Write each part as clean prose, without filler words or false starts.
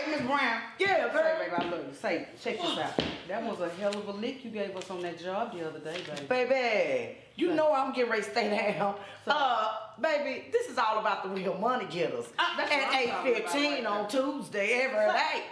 Say, Miss Brown. Yeah, girl. Say, baby, I love you. Say, check this out. That was a hell of a lick you gave us on that job the other day, baby. Baby, you know I'm getting ready to stay down. Baby, this is all about the real money getters. At 8:15 on Tuesday every day.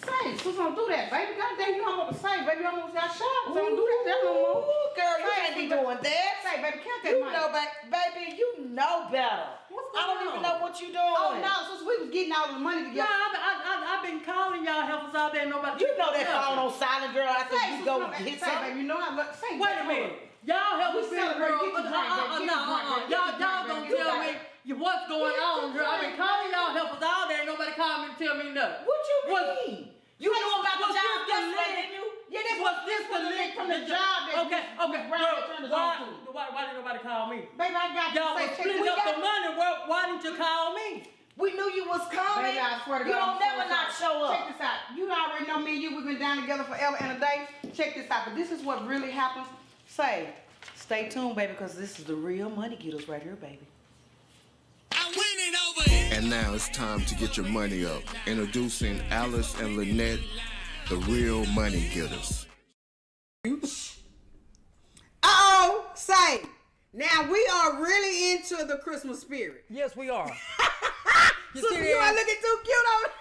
Say, Susan, don't do that, baby. God damn, you know what to say, baby. I almost got shot. So don't do that no more. Ooh, girl, you can't be doing that. Say, baby, count that You money. know, baby, you know better. What's I going don't even on? know what you doing. Oh, no, since we was getting all the money Yeah, together. I've been calling y'all helpers out there. Nobody. You know that phone on silent, girl. After you go hit Say, something. baby, you know I love. Say, Wait a minute. Y'all help us We figure celebrate. out. Get your drink, baby. Get your drink, baby. Y'all Get your gonna drink, tell baby. me what's going on, girl. I've been calling y'all helpers out there. Nobody called me to tell me nothing. What you mean? You know about the what's job this yesterday, link? didn't you? Yeah, that's What's this the link from the job that Okay. Miss Brown turned us on to. Why didn't nobody call me? Baby, I got Y'all you. was Say, splitting up the money. Why didn't you call me? We knew you was coming. Baby, I swear to you God, don't never not show up. Check this out. You already know me and you, we've been down together forever and a day. Check this out. But this is what really happens. Say, Stay tuned, baby, because this is the real money getters right here, baby. I'm winning over here. And now it's time to get your money up. Introducing Alice and Lynette, the real money getters. say, now we are really into the Christmas spirit. Yes, we are. You sister, you are looking too cute over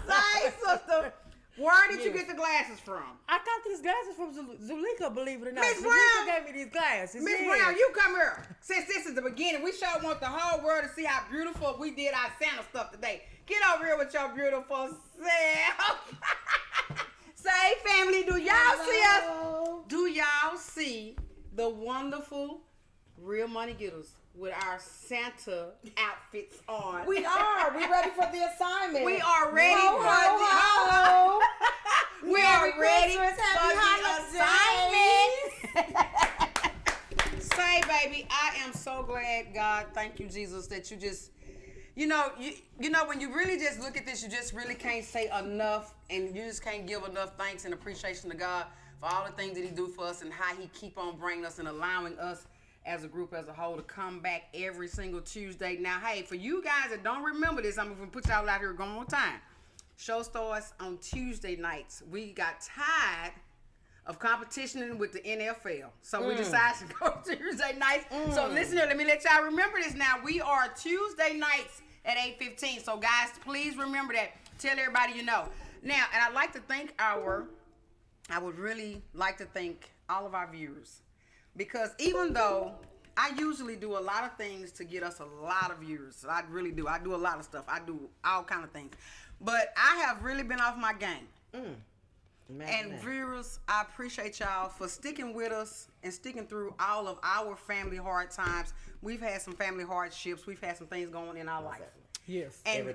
Say, sister, where did you get the glasses from? I got these glasses from Zulika, believe it or not. Miss Zulika Brown gave me these glasses. Miss Brown, you come here. Since this is the beginning, we sure want the whole world to see how beautiful we did our Santa stuff today. Get over here with your beautiful self. Say, family, do y'all see us? Do y'all see the wonderful real money getters with our Santa outfits on? We are. We ready for the assignment. We are ready Ho, for ho, the ho. We are ready Christmas, for happy the assignment. Say, baby, I am so glad, God, thank you, Jesus, that you just, you know, when you really just look at this, you just really can't say enough, and you just can't give enough thanks and appreciation to God for all the things that he do for us and how he keep on bringing us and allowing us as a group, as a whole, to come back every single Tuesday. Now, hey, for you guys that don't remember this, I'm going to put y'all out here one more time. Show starts on Tuesday nights. We got tired of competitioning with the NFL. So we decided to go Tuesday nights. So listen here, let me let y'all remember this now. We are Tuesday nights at 8:15. So guys, please remember that. Tell everybody you know. Now, and I'd like to thank I would really like to thank all of our viewers. Because even though I usually do a lot of things to get us a lot of viewers, I really do. I do a lot of stuff. I do all kind of things. But I have really been off my game. And viewers, I appreciate y'all for sticking with us and sticking through all of our family hard times. We've had some family hardships. We've had some things going on in our life. Yes, And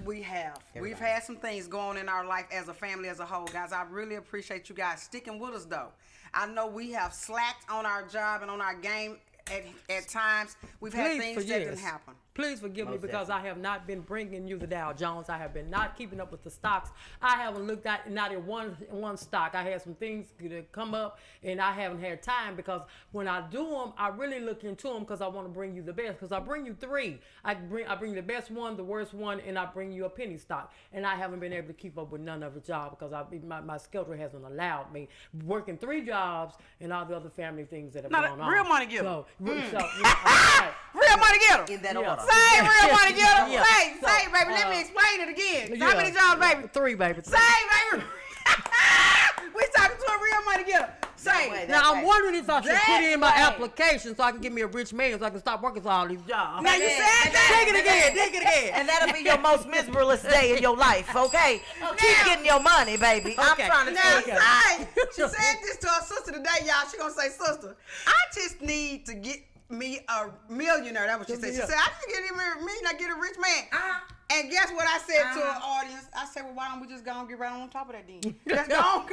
we have. We've had some things going in our life as a family as a whole. Guys, I really appreciate you guys sticking with us, though. I know we have slacked on our job and on our game at times. We've had things that didn't happen. Please forgive me because I have not been bringing you the Dow Jones. I have been not keeping up with the stocks. I haven't looked at not at one stock. I had some things that come up and I haven't had time because when I do them, I really look into them because I want to bring you the best. Because I bring you three. I bring the best one, the worst one, and I bring you a penny stock. And I haven't been able to keep up with none of the job because my schedule hasn't allowed me working 3 jobs and all the other family things that have gone on. Real money getter. Real money getter. In that order. Say real money getter. Yeah. Say, baby, let me explain it again. How many jobs, baby? 3, baby. Say, baby. We talking to a real money getter. Say. Now, I'm wondering if I should put in my application so I can get me a rich man so I can stop working for all these jobs. Now, you said that. Dig it again. And that'll be your most miserable day in your life, okay? Keep getting your money, baby. I'm trying to Now, tell you. say, she said this to her sister today, y'all. She gonna say, sister, I just need to get me a millionaire. That's what she said. She said, I just get me not get a rich man. And guess what I said to her audience? I said, well, why don't we just go and get right on top of that then? Let's go on.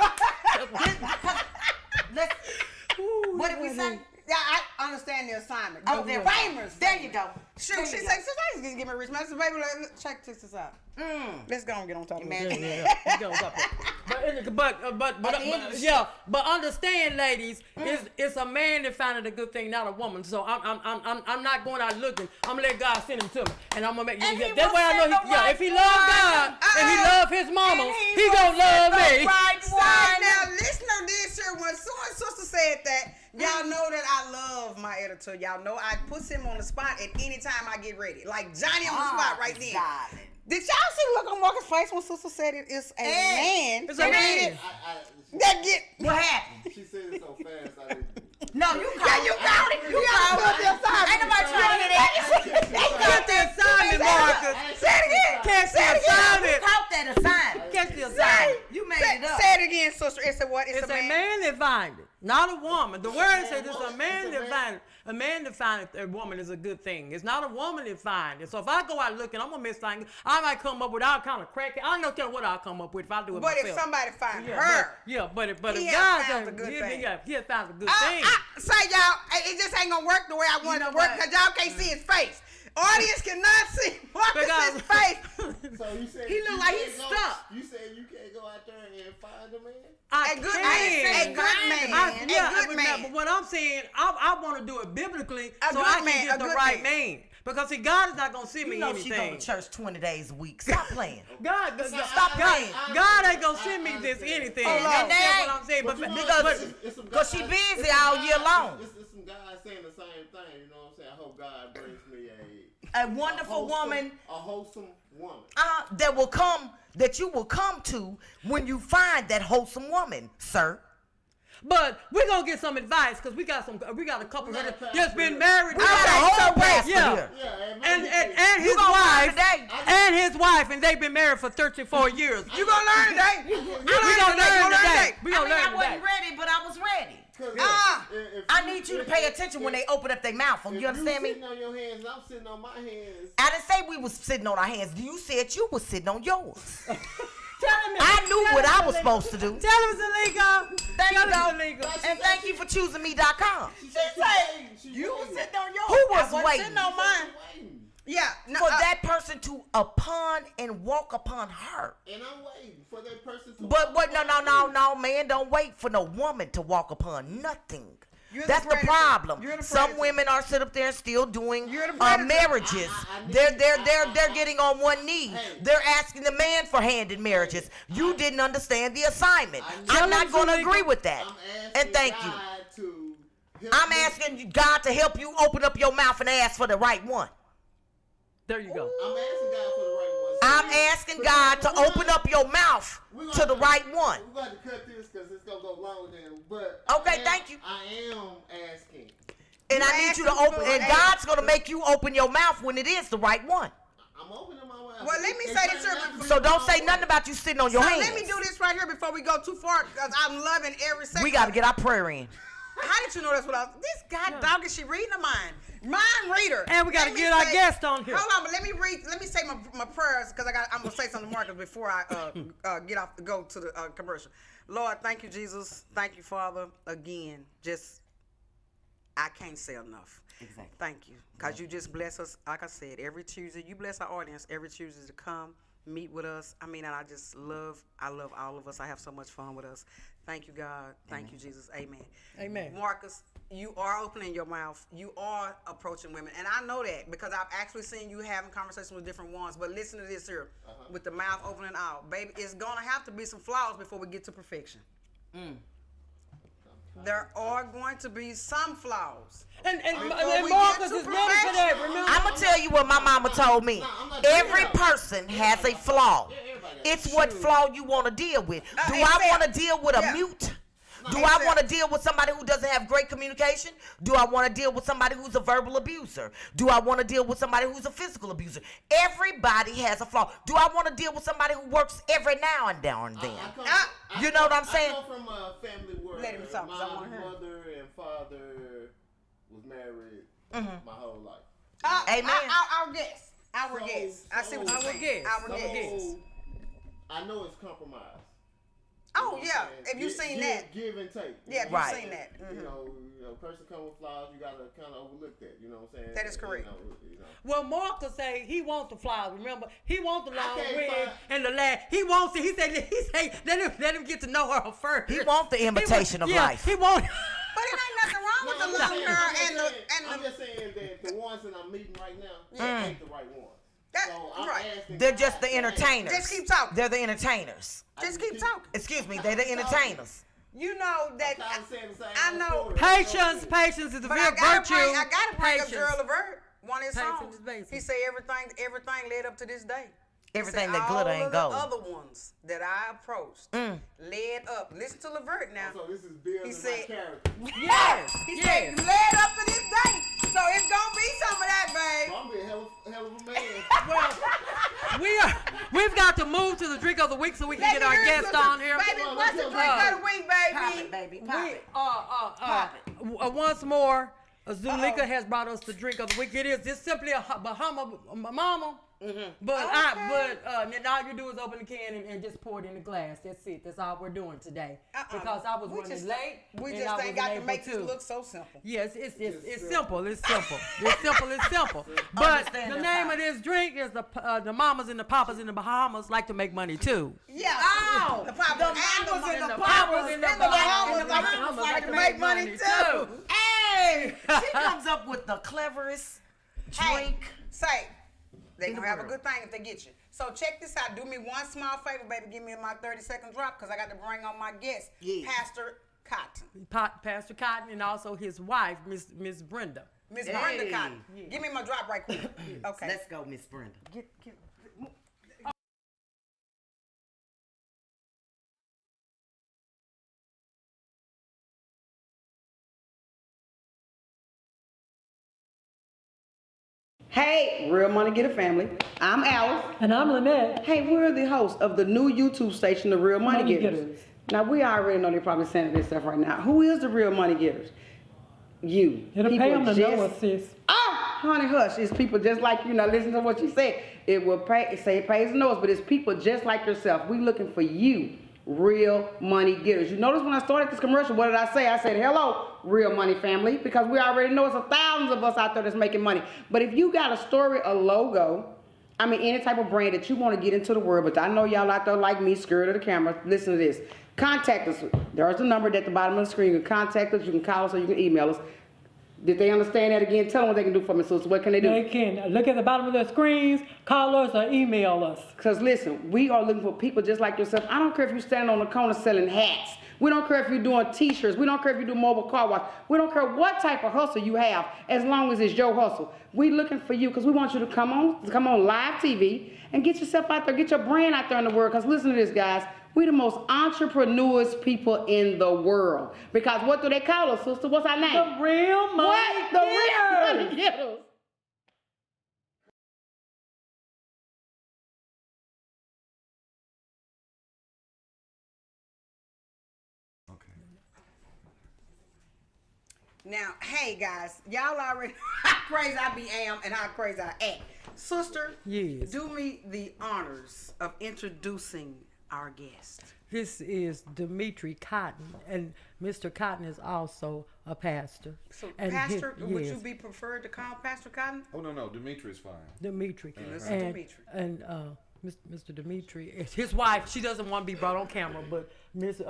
What did we say? Yeah, I understand the assignment. Oh, they're famous. There you go. Shoot, she said, sister, I just get me a rich man. I said, baby, check this out. Let's go and get on top of it. But but understand, ladies, it's a man that found it a good thing, not a woman. So I'm not going out looking. I'm gonna let God send him to me, and I'm gonna make. That's why I know. If he loves God and he loves his mama, he gonna love me. Now listen to this here. When someone sister said that, y'all know that I love my editor. Y'all know I put him on the spot at any time I get ready. Like Johnny on the spot right then. Did y'all see the look on Marcus' face when sister said it is a man? It's a man. That get What happened? She said it so fast, I didn't. No, you called it. You called it. You called it. Ain't nobody trying to hear that. Get the assignment, Marcus. Say it again. Catch the assignment. You caught that assignment. Catch the assignment. You made it up. Say it again, sister. It's a what? It's a man that find it, not a woman. The word says it's a man that find it. A man that find a woman is a good thing. It's not a woman that find it. So if I go out looking, I'm gonna miss things. I might come up with all kind of crack. I don't know what I'll come up with if I do it But myself. if somebody find her, but if he God found a good thing. he has found a good thing. Say y'all, it just ain't gonna work the way I want it to work because y'all can't see his face. Audience cannot see Marcus's face. So you said He look like he's stuck. You said you can't go out there and find a man? A good man. A good man. But what I'm saying, I want to do it biblically so good I can man, get a the good right man. man. Because see, God is not gonna send me You know she anything. go to church 20 days a week. Stop playing. God ain't gonna send me this anything. Oh, You Lord. understand what I'm saying? Because she busy all year long. It's some guys saying the same thing. You know what I'm saying? I hope God brings me A wonderful woman. A wholesome woman. That you will come to when you find that wholesome woman, sir. But we're gonna get some advice because we got a couple got a that pastor just been here. married. We got a whole pastor here. And his gonna learn wife today. and his wife, and they've been married for 34 years. You gonna learn today. We gonna learn today. We gonna learn I today. wasn't ready, but I was ready. If I need you to pay attention when they open up their mouth. You understand me? Sitting on your hands, and I'm sitting on my hands. I didn't say we was sitting on our hands. You said you was sitting on yours. Tell him I knew what I was supposed to do. Tell him it's illegal. Thank you, Tell him it's illegal. and thank you for choosing me.com. You was sitting on yours. Who was I wasn't waiting? sitting on mine. Yeah. No, For that person to upon and walk upon her. And I'm waiting for that person to. But what? No, man, don't wait for no woman to walk upon nothing. That's the problem. Some women are sit up there and still doing marriages. They're getting on one knee. Hey. They're asking the man for hand in marriages. You didn't understand the assignment. I'm not going to agree with that. And thank you. I'm asking God to help you open up your mouth and ask for the right one. There you go. I'm asking God for the right one. I'm asking God to open up your mouth to the right one. We're going to cut this because it's going to go long then. But Okay, thank you. I am asking. And I need you to open, and God's going to make you open your mouth when it is the right one. I'm opening my mouth. Well, let me say this here. So don't say nothing about you sitting on your hands. Let me do this right here before we go too far because I'm loving every second. We got to get our prayer in. How did you know that's what I was? This god dog, is she reading a mind? Mind reader. And we got to get our guest on here. Hold on, but let me read. Let me say my prayers because I'm gonna say something to Marcus before I go to the commercial. Lord, thank you, Jesus. Thank you, Father. Again, I can't say enough. Exactly. Thank you, because you just bless us. Like I said, every Tuesday you bless our audience. Every Tuesday to come meet with us. I mean, and I love all of us. I have so much fun with us. Thank you, God. Thank you, Jesus. Amen. Amen. Marcus, you are opening your mouth. You are approaching women. And I know that because I've actually seen you having conversations with different ones. But listen to this here. With the mouth opening out. Baby, it's going to have to be some flaws before we get to perfection. There are going to be some flaws. And we Marcus get is to ready for that, remember? I'm going to tell you what my mama told me. Every person has a flaw. It's what flaw you want to deal with. Do I want to deal with a mute? Do I want to deal with somebody who doesn't have great communication? Do I want to deal with somebody who's a verbal abuser? Do I want to deal with somebody who's a physical abuser? Everybody has a flaw. Do I want to deal with somebody who works every now and then? You know what I'm saying? I come from a family where Let him talk, 'cause I wanna my hear. mother and father was married my whole life. Amen. Our guess. Our guess. I see what you're saying. Our guess. I know it's compromised. Oh yeah, if you've seen that. Give and take. Yeah, if Right. you've seen that. Mm-hmm. You know, person come with flowers, you gotta kind of overlook that. You know what I'm saying? That is correct. You know. Well, Mark could say he wants the flowers. Remember, he wants the long can't wig find- and the lad. He wants it. He said, let him get to know her first. He want the imitation of life. He want. But it ain't nothing wrong with the long hair I'm just saying that the ones that I'm meeting right now ain't the right ones. That, So I'm right. asking They're God just the to- entertainers. Just keep talking. They're the entertainers. Just keep talking. Excuse me, they're the entertainers. You know that I'm saying the same I know. story. Patience is a But real virtue. I gotta bring up Patience. Gerald Levert, one of his Patience songs. is basic. He said everything led up to this day. He Everything said that glitter ain't all gold. of the other ones that I approached led up. Listen to Levert now. So this is building He said- my character. Yes. He said led up to this day. So it's gonna be some of that, babe. I'm being hell of a man. Well, we've got to move to the drink of the week so we can Let get me our hear guest sister. on here. Baby, Come on, what's the let's drink go. of the week, baby? Pop it, baby. Pop it. Once more, Zulika has brought us the drink of the week. It is just simply a Bahama mama. But now all you do is open the can and just pour it in the glass. That's it. That's all we're doing today. Because I was running late. We and just I ain't wasn't got to able make this look so simple. Yes, it's simple. It's simple. It's simple. But Understand the that name part. of this drink is the mamas and the papas in the Bahamas like to make money too. Yeah. Oh, the papas and the papas in the Bahamas Bahamas like to make money too. Hey, she comes up with the cleverest drink. Say, they in the gonna have a world. good thing if they get you. So check this out. Do me one small favor, baby. Give me my 30-second drop because I got to bring on my guest, Yeah. Pastor Cotton. Pastor Cotton and also his wife, Miss Brenda. Miss Hey. Brenda Cotton. Give me my drop right quick. Okay. Let's go, Miss Brenda. Hey, Real Money Getter family. I'm Alice. And I'm Lynette. Hey, we're the host of the new YouTube station, The Real Money Money Getters. Getters. Now, we already know they're probably saying this stuff right now. Who is the Real Money Getters? You. It'll People pay them to know just- us, sis. Oh, honey, hush. It's people just like you. Now, listen to what she said. It will pay, say it pays the nose, but it's people just like yourself. We looking for you, Real Money Getters. You notice when I started this commercial, what did I say? I said, hello, Real Money family, because we already know it's thousands of us out there that's making money. But if you got a story, a logo, I mean, any type of brand that you want to get into the world, but I know y'all out there like me, scared of the camera. Listen to this. Contact us. There's the number at the bottom of the screen. You can contact us, you can call us, or you can email us. Did they understand that again? Tell them what they can do for me, sister. What can they do? They can look at the bottom of their screens, call us, or email us. Because listen, we are looking for people just like yourself. I don't care if you're standing on the corner selling hats. We don't care if you're doing t-shirts. We don't care if you do mobile car wash. We don't care what type of hustle you have, as long as it's your hustle. We looking for you because we want you to come on live TV and get yourself out there, get your brand out there in the world. Because listen to this, guys. We the most entrepreneurs people in the world. Because what do they call us, sister? What's our name? The Real Money What? The Real Getters. Money Getters. Now, hey guys, y'all already know how crazy I am and how crazy I act. Sister, Yes. do me the honors of introducing our guest. This is Dimitri Cotton, and Mr. Cotton is also a pastor. So, And Pastor, would you yes, be preferred to call Pastor Cotton? Oh no, Dimitri is fine. Dimitri. This is And, Dimitri. and Mr. Dimitri is his wife. She doesn't want to be brought on camera, but Miss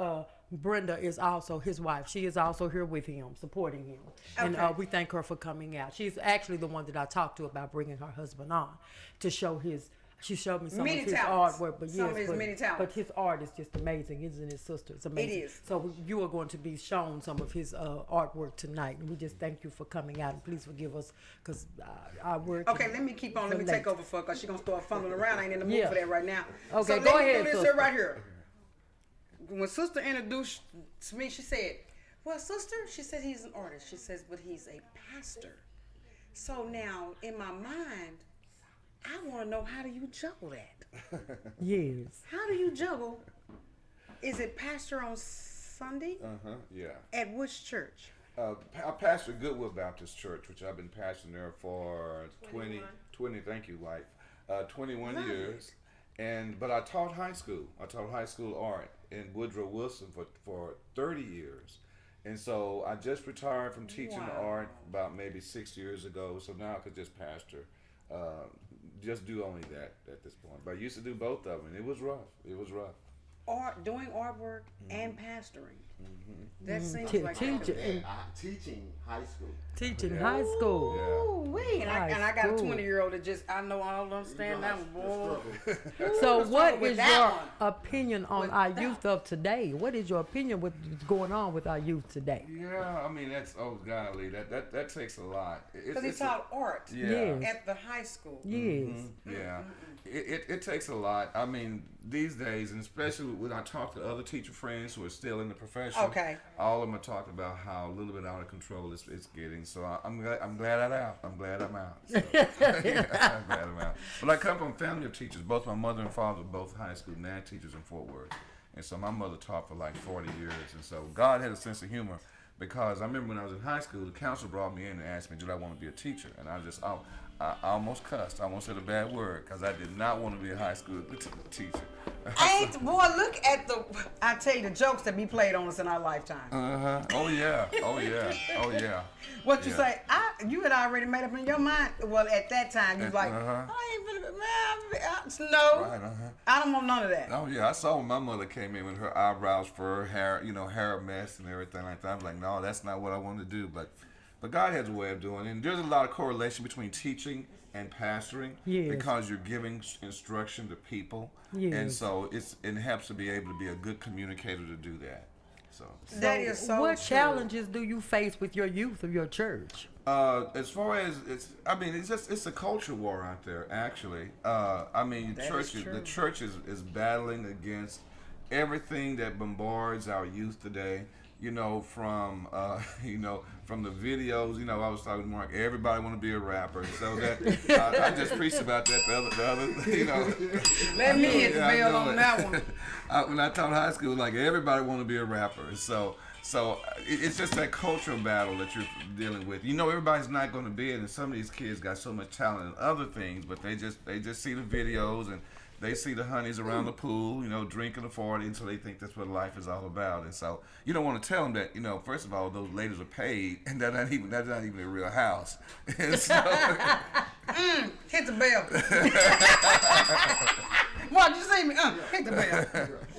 Brenda is also his wife. She is also here with him, supporting him. And Okay. we thank her for coming out. She's actually the one that I talked to about bringing her husband on to show his. She showed me some Many of his talents. artwork, but Some of his many talents. But his art is just amazing, isn't it, sister? It's amazing. It is. So you are going to be shown some of his artwork tonight, and we just thank you for coming out. And please forgive us because our work. Okay, let me keep on. Let me take over for her because she's going to start fumbling around. I ain't in the mood Yeah. for that right now. Okay, so go let me ahead, do this sister. here right here. When sister introduced me, she said, well, sister, she said he's an artist. She says, but he's a pastor. So now, in my mind, I want to know, how do you juggle that? Yes. How do you juggle? Is it pastor on Sunday? Yeah. At which church? I pastor Goodwill Baptist Church, which I've been pastoring there for 20, thank you, wife, 21 Love years. But I taught high school. I taught high school art in Woodrow Wilson for 30 years. And so I just retired from teaching art about maybe 6 years ago. So now I could just pastor, just do only that at this point. But I used to do both of them, and it was rough. It was rough. Doing artwork and pastoring. That seems like teaching high school. Teaching high school. Ooh-wee. And I got a 20-year-old that just, I know I don't understand that one, boy. So what is your one. opinion on our youth of today? What is your opinion with what's going on with our youth today? Yeah, I mean, that's, oh golly, that takes a lot. Because he taught art at the high school. Yes. Yeah, it takes a lot. I mean, these days, and especially when I talk to other teacher friends who are still in the profession, all of them are talking about how a little bit out of control it's getting. So I'm glad I'm out. I'm glad I'm out. So, I'm glad I'm out. But I come from a family of teachers. Both my mother and father were both high school NITE teachers in Fort Worth. And so my mother taught for like 40 years. And so God had a sense of humor, because I remember when I was in high school, the counselor brought me in and asked me, did I want to be a teacher? And I almost cussed. I almost said a bad word, because I did not want to be a high school teacher. Boy, look at I tell you, the jokes that be played on us in our lifetime. Oh yeah. Oh yeah. What you say? You had already made up in your mind. Well, at that time, you was like, I ain't finna, no. Right, I don't want none of that. Oh yeah, I saw when my mother came in with her eyebrows for her hair, hair a mess and everything like that. I was like, no, that's not what I want to do. But God has a way of doing it. And there's a lot of correlation between teaching and pastoring, because you're giving instruction to people. And so it helps to be able to be a good communicator to do that. So that is so what true. challenges do you face with your youth of your church? As far as it's a culture war out there, actually. I mean, the church is battling against everything that bombards our youth today. From from the videos. I was talking to Mark. Everybody want to be a rapper, so that I just preached about that the other. Let me hit the bell on that one. When I taught high school, like everybody want to be a rapper, so it's just that cultural battle that you're dealing with. Everybody's not going to be it, and some of these kids got so much talent in other things, but they just see the videos and they see the honeys around the pool, drinking the 40, and so they think that's what life is all about. And so you don't want to tell them that, first of all, those ladies are paid, and that's not even a real house. And so, hit the bell. What, you see me? Hit the bell.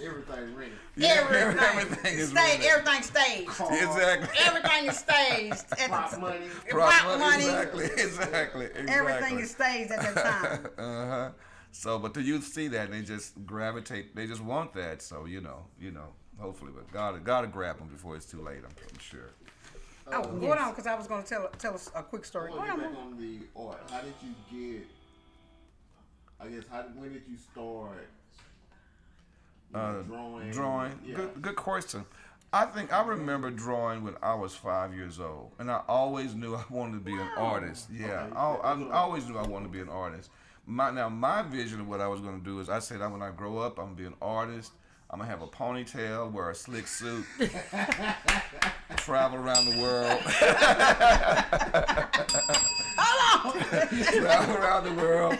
Everything ready. Everything is ready. Everything staged. Exactly. Everything is staged. Prop money. Prop money. Exactly. Everything is staged at that time. So, but the youth see that and they just gravitate. They just want that. So, hopefully, but God will grab them before it's too late. I'm sure. Go on, because I was going to tell us a quick story. Go on. Back on the art. How did you get? I guess when did you start? Drawing. Yeah. Good question. I remember drawing when I was 5 years old, and I always knew I wanted to be an artist. Yeah, okay. I always knew I wanted to be an artist. My vision of what I was going to do is I said when I grow up, I'm going to be an artist. I'm going to have a ponytail, wear a slick suit, travel around the world. Travel around the world.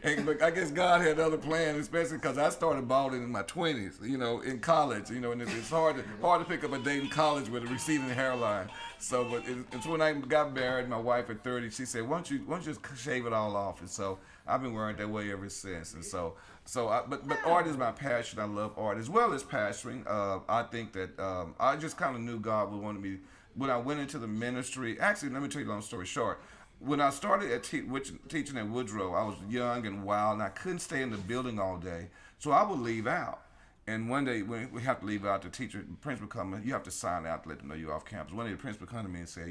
And, I guess God had other plans, especially because I started balding in my 20s, in college, and it's hard to pick up a date in college with a receding hairline. So, but it's when I got married, my wife at 30, she said, why don't you just shave it all off? And so I've been wearing it that way ever since. And but art is my passion. I love art as well as pastoring. I think that I just kind of knew God would want me. When I went into the ministry, actually, let me tell you a long story short. When I started teaching at Woodrow, I was young and wild, and I couldn't stay in the building all day, so I would leave out. And one day, when we have to leave out, the principal come, you have to sign out to let them know you're off campus. One day, the principal come to me and said,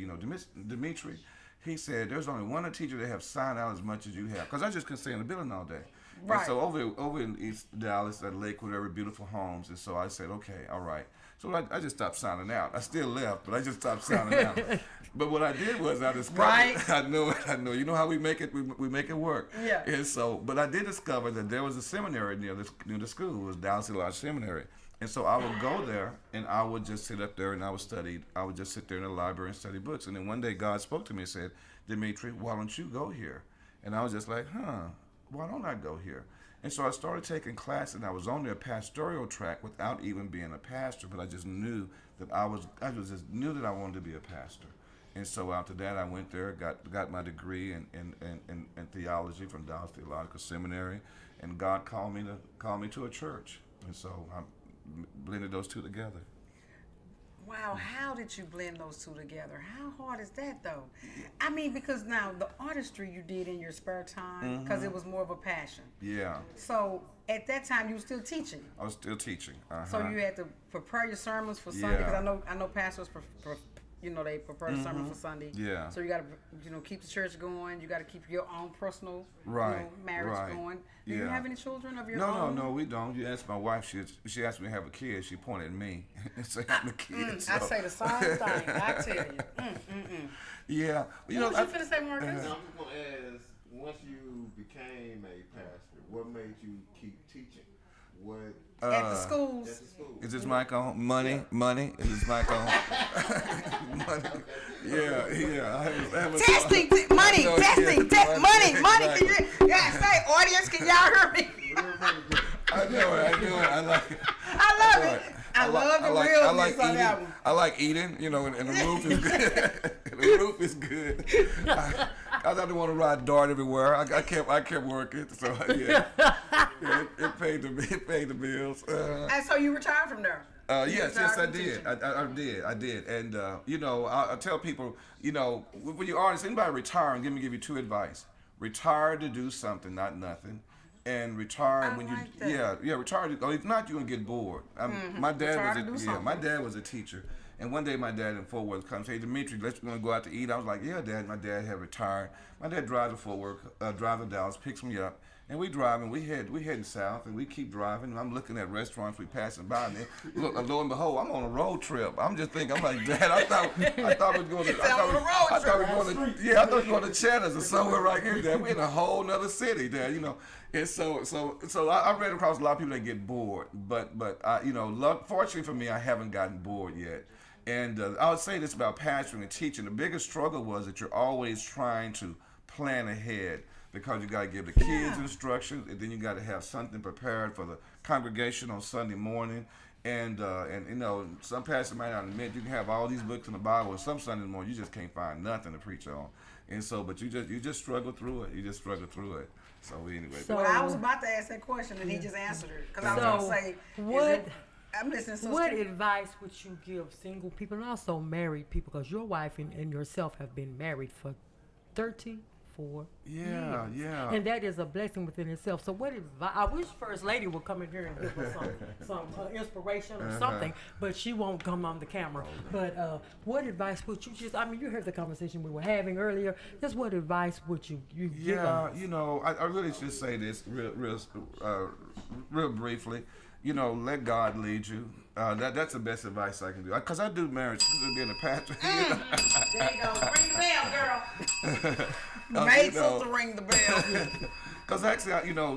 Dimitri, he said, there's only one teacher that have signed out as much as you have, because I just couldn't stay in the building all day. Right. And so over in East Dallas, at Lakewood, very beautiful homes, and so I said, okay, all right. So I just stopped signing out. I still left, but I just stopped signing out. But what I did was I discovered, I know. You know how we make it? We make it work. Yeah. And so, but I did discover that there was a seminary near the school. It was Dallas Lodge Seminary. And so I would go there, and I would just sit up there, and I would study. I would just sit there in the library and study books. And then one day God spoke to me and said, Dimitri, why don't you go here? And I was just like, why don't I go here? And so I started taking classes, and I was on their pastoral track without even being a pastor, but I just knew that I just knew that I wanted to be a pastor. And so after that, I went there, got my degree in theology from Dallas Theological Seminary, and God called me to a church. And so I blended those two together. Wow, how did you blend those two together? How hard is that, though? I mean, because now the artistry you did in your spare time, because it was more of a passion. Yeah. So at that time, you were still teaching. I was still teaching. So you had to prepare your sermons for Sunday, because I know pastors they prepare the sermon for Sunday. Yeah. So you got to keep the church going. You got to keep your own personal marriage going. Do you have any children of your own? No, we don't. You asked my wife. She asked me to have a kid. She pointed at me and said, "I'm a kid." I say the same thing. I tell you. Yeah. What was you finna say, Marcus? I'm just gonna ask. Once you became a pastor, what made you keep teaching? What at the schools? at the school? Is this mic on? Money. Is this mic on? Money. Yeah. Testing, money, testing, money. Can you say, audience? Can y'all hear me? I know it. I like it. I love it. I love the realness on that one. I like eating, and the roof is good. The roof is good. I didn't want to ride dart everywhere. I kept working, so yeah. It paid the bills. And so you retired from there? Yes, I did. I did. And I tell people, when you're artists, anybody retiring, let me give you two advice: retire to do something, not nothing. And retire when you retire. If not, you're gonna get bored. My dad was a teacher, and one day my dad in Fort Worth comes, "Hey Dimitri, we're gonna go out to eat." I was like, "Yeah, Dad." My dad had retired. My dad drives to Fort Worth, drives to Dallas, picks me up, and we driving. We heading south, and we keep driving. And I'm looking at restaurants we passing by, and then lo and behold, I'm on a road trip. I'm just thinking, I'm like, Dad, I thought we was going to. I thought we was going to Cheddars or somewhere right here, Dad. We're in a whole nother city, Dad. And so I read across a lot of people that get bored, but fortunately for me, I haven't gotten bored yet. And I would say this about pastoring and teaching: the biggest struggle was that you're always trying to plan ahead, because you got to give the kids instructions, and then you got to have something prepared for the congregation on Sunday morning. And some pastors might not admit you can have all these books in the Bible, and some Sunday morning you just can't find nothing to preach on. And so, but you just struggle through it. So anyway. Well, I was about to ask that question, and he just answered it. Because I was going to say, I'm listening. What advice would you give single people and also married people? Because your wife and yourself have been married for 34 years. Yeah. And that is a blessing within itself. So what advice? I wish First Lady would come in here and give us some inspiration or something, but she won't come on the camera. But what advice would you you heard the conversation we were having earlier. Just what advice would you give us? I really should say this real briefly. Let God lead you. That's the best advice I can do. Because I do marriage, being a pastor. There you go. Ring the bell, girl. Made sister ring the bell. Because actually,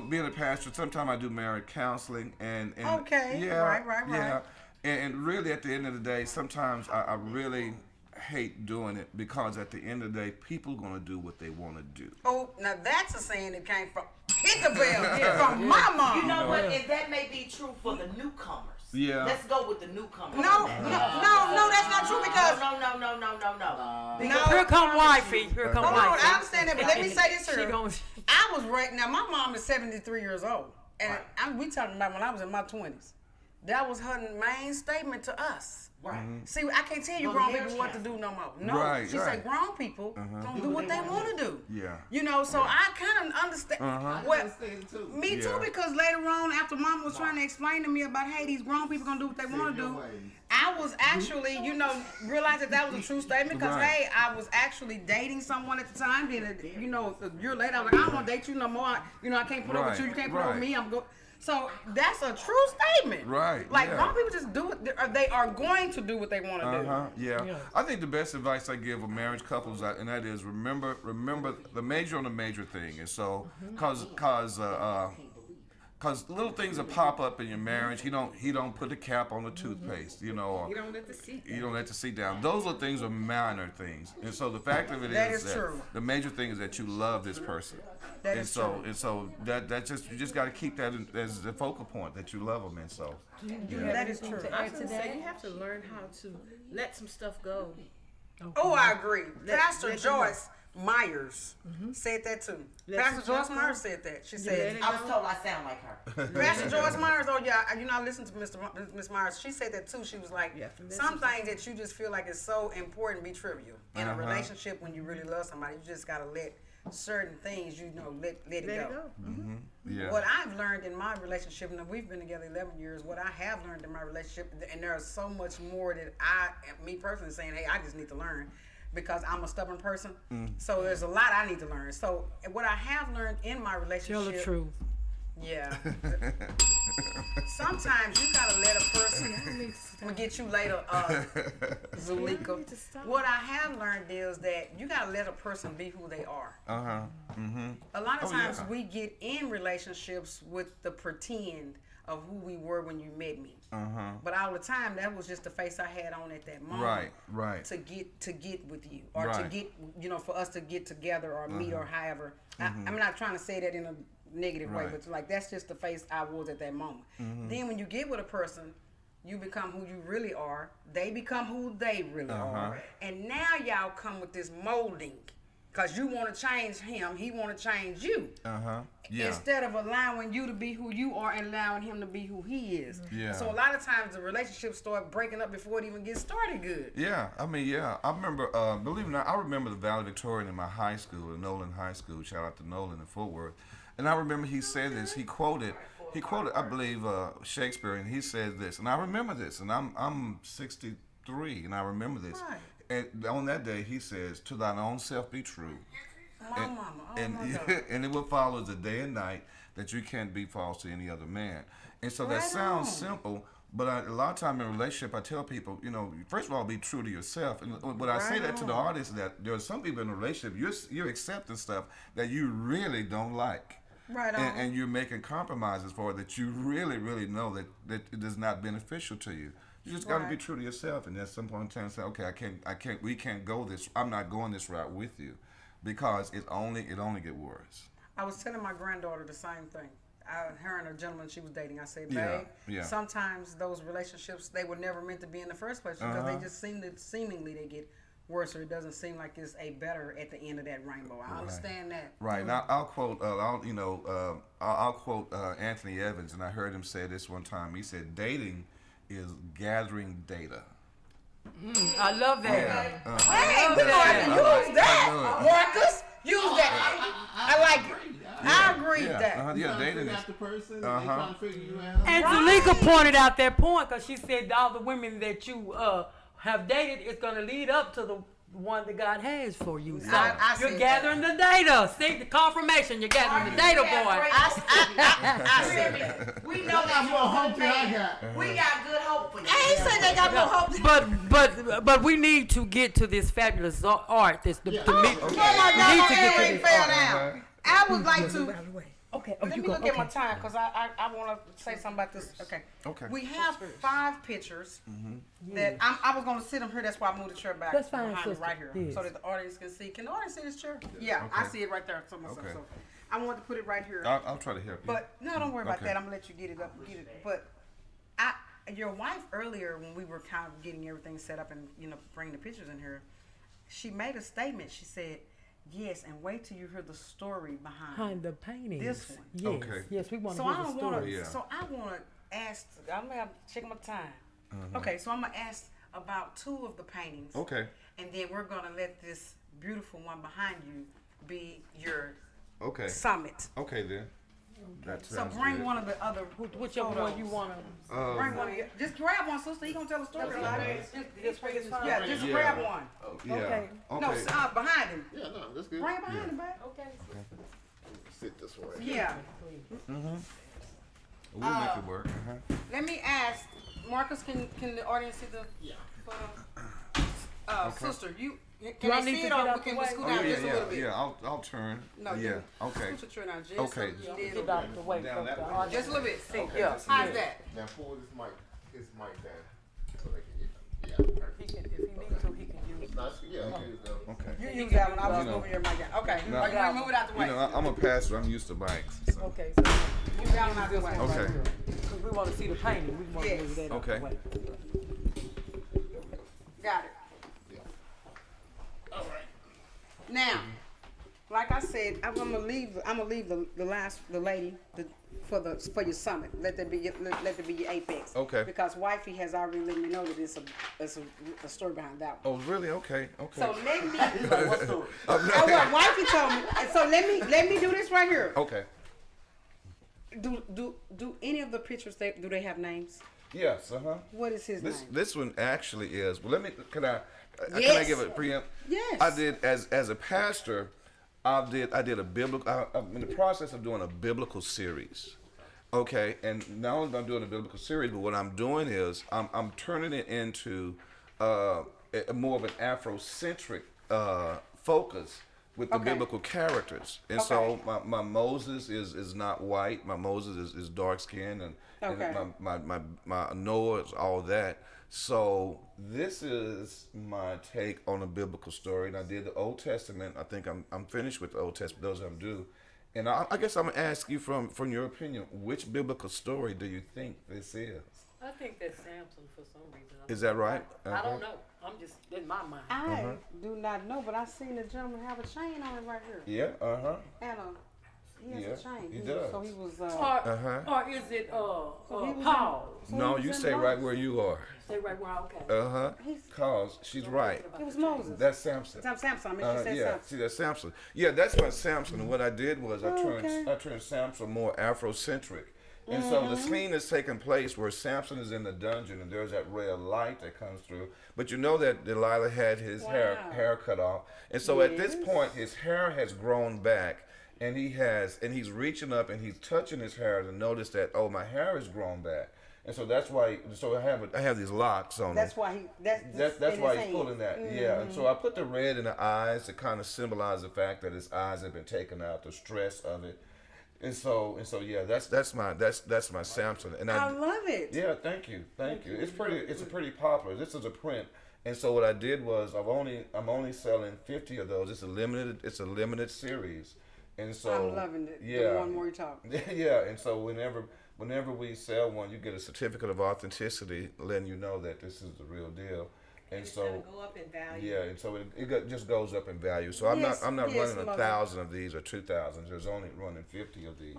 being a pastor, sometimes I do marriage counseling. And okay. Yeah, right. Yeah. And really, at the end of the day, sometimes I really hate doing it, because at the end of the day, people are going to do what they want to do. Oh, now that's a saying that came from hit the bell from my mom. You know what? And that may be true for the newcomers. Yeah. Let's go with the newcomers. No, that's not true, because No. Here come wifey. Here come hold wifey. on, I understand that, but let me say this She here. gonna- I was right now. My mom is 73 years old, and we talking about when I was in my 20s. That was her main statement to us. Right. See, I can't tell you grown people what to do no more. No, Right, she said grown people gonna do what they want to do. Yeah. So I kind of understand. Well, understand too. me too, Yeah. because later on, after Mom was trying to explain to me about, hey, these grown people gonna do what they want to do, I was actually, realized that was a true statement, because, Right. hey, I was actually dating someone at the time. Then, a year later, I was like, I don't want to date you no more. I can't put up with you. You can't put up with me. So that's a true statement. Right. Like, yeah. grown people just do it. They are going to do what they want to do. Yeah. I think the best advice I give a marriage couples, and that is remember the major on the major thing. And so, Cause little things that pop up in your marriage, he don't put the cap on the toothpaste, you know, or You don't let the seat you don't let the seat down. Those are things are minor things, and so the fact of it That is is that true. the major thing is that you love this person, That and is so true. and so that just you just got to keep that as the focal point that you love them, and so That is true. I was gonna say you have to learn how to let some stuff go. Oh, I agree. Let Pastor them Joyce Myers said that too. Pastor some Joyce stuff Myers said that. She let said, it I was told I sound like her. Pastor Joyce Myers, oh yeah, I listened to Miss Myers. She said that too. She was like, Yeah, let some things that you just feel like is so important be trivial. In a relationship, when you really love somebody, you just gotta let certain things, let it go. yeah. What I've learned in my relationship, and we've been together 11 years, what I have learned in my relationship, and there's so much more that me personally saying, hey, I just need to learn because I'm a stubborn person. So there's a lot I need to learn. So what I have learned in my relationship. Tell the truth. Yeah. Sometimes you gotta let a person. I'm gonna get you later, Zulika. What I have learned is that you gotta let a person be who they are. A lot of times we get in relationships with the pretend of who we were when you met me. But all the time that was just the face I had on at that moment. Right. To get with you, or to Right. get for us to get together or meet or however. I'm not trying to say that in a negative way, Right. but like that's just the face I was at that moment. Then when you get with a person, you become who you really are. They become who they really are, and now y'all come with this molding, cause you want to change him, he want to change you. Yeah. Instead of allowing you to be who you are and allowing him to be who he is. Yeah. So a lot of times the relationships start breaking up before it even gets started good. Yeah, I mean, yeah. I remember, believe it or not, I remember the valedictorian in my high school, in Nolan High School. Shout out to Nolan in Fort Worth. And I remember he said this. He quoted, I believe, Shakespeare, and he said this. And I remember this. And I'm 63, and I remember this. Right. And on that day, he says, "To thine own self be true." My mama, oh and, my God. and it will follow the day and night that you can't be false to any other man. And so that Right sounds on. simple, but a lot of time in a relationship, I tell people, first of all, be true to yourself. And when I say that to the artists, that there are some people in a relationship, you're accepting stuff that you really don't like. Right on. And you're making compromises for it that you really, really know that it is not beneficial to you. You just got to be Right. true to yourself, and at some point in time, say, okay, we can't go this. I'm not going this route with you, because it only get worse. I was telling my granddaughter the same thing. Her and a gentleman she was dating, I said, babe, Yeah. sometimes those relationships, they were never meant to be in the first place because they just seemingly they get worse, or it doesn't seem like it's a better at the end of that rainbow. I understand that. Right. Now I'll quote. I'll quote Anthony Evans, and I heard him say this one time. He said, "Dating is gathering data." I love that. Hey, we're going to use that, Marcus. Use that. I like it. I agree with that. Yeah, dating Figure is. out the person, they trying to figure you out. And Zalika pointed out that point because she said all the women that you have dated is going to lead up to the one that God has for you. So I you're said gathering the data. See the confirmation. You're gathering the data, boy. I said that. We know that That's you're what a hope good I man. got. We got good hope for you. I ain't said they got no hope. But we need to get to this fabulous art. This the Oh my we God, need my to get to earring this fell art. down. I would like to. Okay. Let me look at my time because I want to say something about this. Okay. Okay. We have 5 pictures that I was going to sit them here. That's why I moved the chair back That's fine, behind me sister. right here Yes. so that the audience can see. Can the audience see this chair? Yeah, I see it right there. So Okay. I want to put it right here. I'll try to help you. But no, don't worry about Okay. that. I'm gonna let you get it up. But your wife earlier, when we were kind of getting everything set up and bringing the pictures in here, she made a statement. She said, "Yes, and wait till you hear the story behind Behind the paintings. this one." Yes. Okay. Yes, we want to So I hear the don't want story. to. Yeah. So I want to ask. I'm gonna check my time. Okay, so I'm gonna ask about 2 of the paintings. Okay. And then we're gonna let this beautiful one behind you be your Okay. summit. Okay then. That So sounds bring good. one of the other. Whichever one you want to. Bring one. Just grab one, sister. He gonna tell a story about it. This way is fine. Yeah, just Yeah. grab one. Yeah. Okay. No, Okay. behind him. Yeah, no, that's good. Bring it behind him, babe. Okay. Sit this way. Yeah. We'll make it work. Let me ask, Marcus. Can the audience see the? Yeah. Sister, Can I they need see to it, get or out can the we way? scoot Oh, down yeah, just a little yeah, bit? yeah. I'll turn. No, Yeah. Okay. Put your turn out just Okay. so you Get did out the way. Down from that the way. audience. just a little bit. See, Okay, Yeah. just- how's that? Now pull his mic down so they can get. Yeah. Perfect. He can, if he needs to, he can use. Nice. Yeah. use those. Okay. You use that one. I was You know. moving your mic down. Okay, No. okay, move it out the You way. know, I'm a pastor. I'm used to mics. So. Okay, so Move that one out the way. Okay. because we want to see the painting, we want to Yes. move that out Okay. the way. Got it. Now, like I said, I'm gonna leave the lady for your summit. Let that be your apex. Okay. Because wifey has already let me know that it's a story behind that one. Oh, really? Okay. Okay. So let me. What story? Oh, well, wifey told me. And so let me do this right here. Okay. Do any of the pictures do they have names? Yes. What is his name? This one actually is. Well, can I Yes. give a preempt? Yes. I did as a pastor. I did a biblical. I'm in the process of doing a biblical series. Okay, and not only am I doing a biblical series, but what I'm doing is I'm turning it into more of an Afrocentric focus with the Okay. biblical characters. And so my Moses is not white. My Moses is dark skinned, and Okay. my Noah is all that. So this is my take on a biblical story, and I did the Old Testament. I think I'm finished with the Old Testament. Those I'm due, and I guess I'm gonna ask you from your opinion, which biblical story do you think this is? I think that's Samson for some reason. Is that right? I don't know. I'm just in my mind. I do not know, but I seen the gentleman have a chain on it right here. Yeah. And he has Yeah, a chain. he does. So he was. Or is it he was Paul? No, he you was stay in right Moses. where you are. Stay right where okay. Cause she's right. It was Moses. That's Samson. Samson. I mean, she said Yeah, Samson. see that's Samson. Yeah, that's my Samson. And what I did was I Okay. turned Samson more Afrocentric. And so the scene is taking place where Samson is in the dungeon and there's that ray of light that comes through. But you know that Delilah had his hair cut off. And so at this point his hair has grown back and he's reaching up and he's touching his hair to notice that, oh, my hair has grown back. And so that's why I have these locks on That's him. why That's why he's pulling that. Yeah. And so I put the red in the eyes to kind of symbolize the fact that his eyes have been taken out, the stress of it. And so yeah, that's my Samson. And I love it. yeah, thank you. It's a pretty popular. This is a print. And so what I did was I'm only selling 50 of those. It's a limited series. And so I'm loving it. Yeah. The one more you talk. Yeah, and so whenever we sell one, you get a certificate of authenticity letting you know that this is the real deal. And It's so gonna go up in value. yeah, and so just goes up in value. So I'm Yes, not yes, running love 1,000 of these or 2,000. There's only running 50 of these.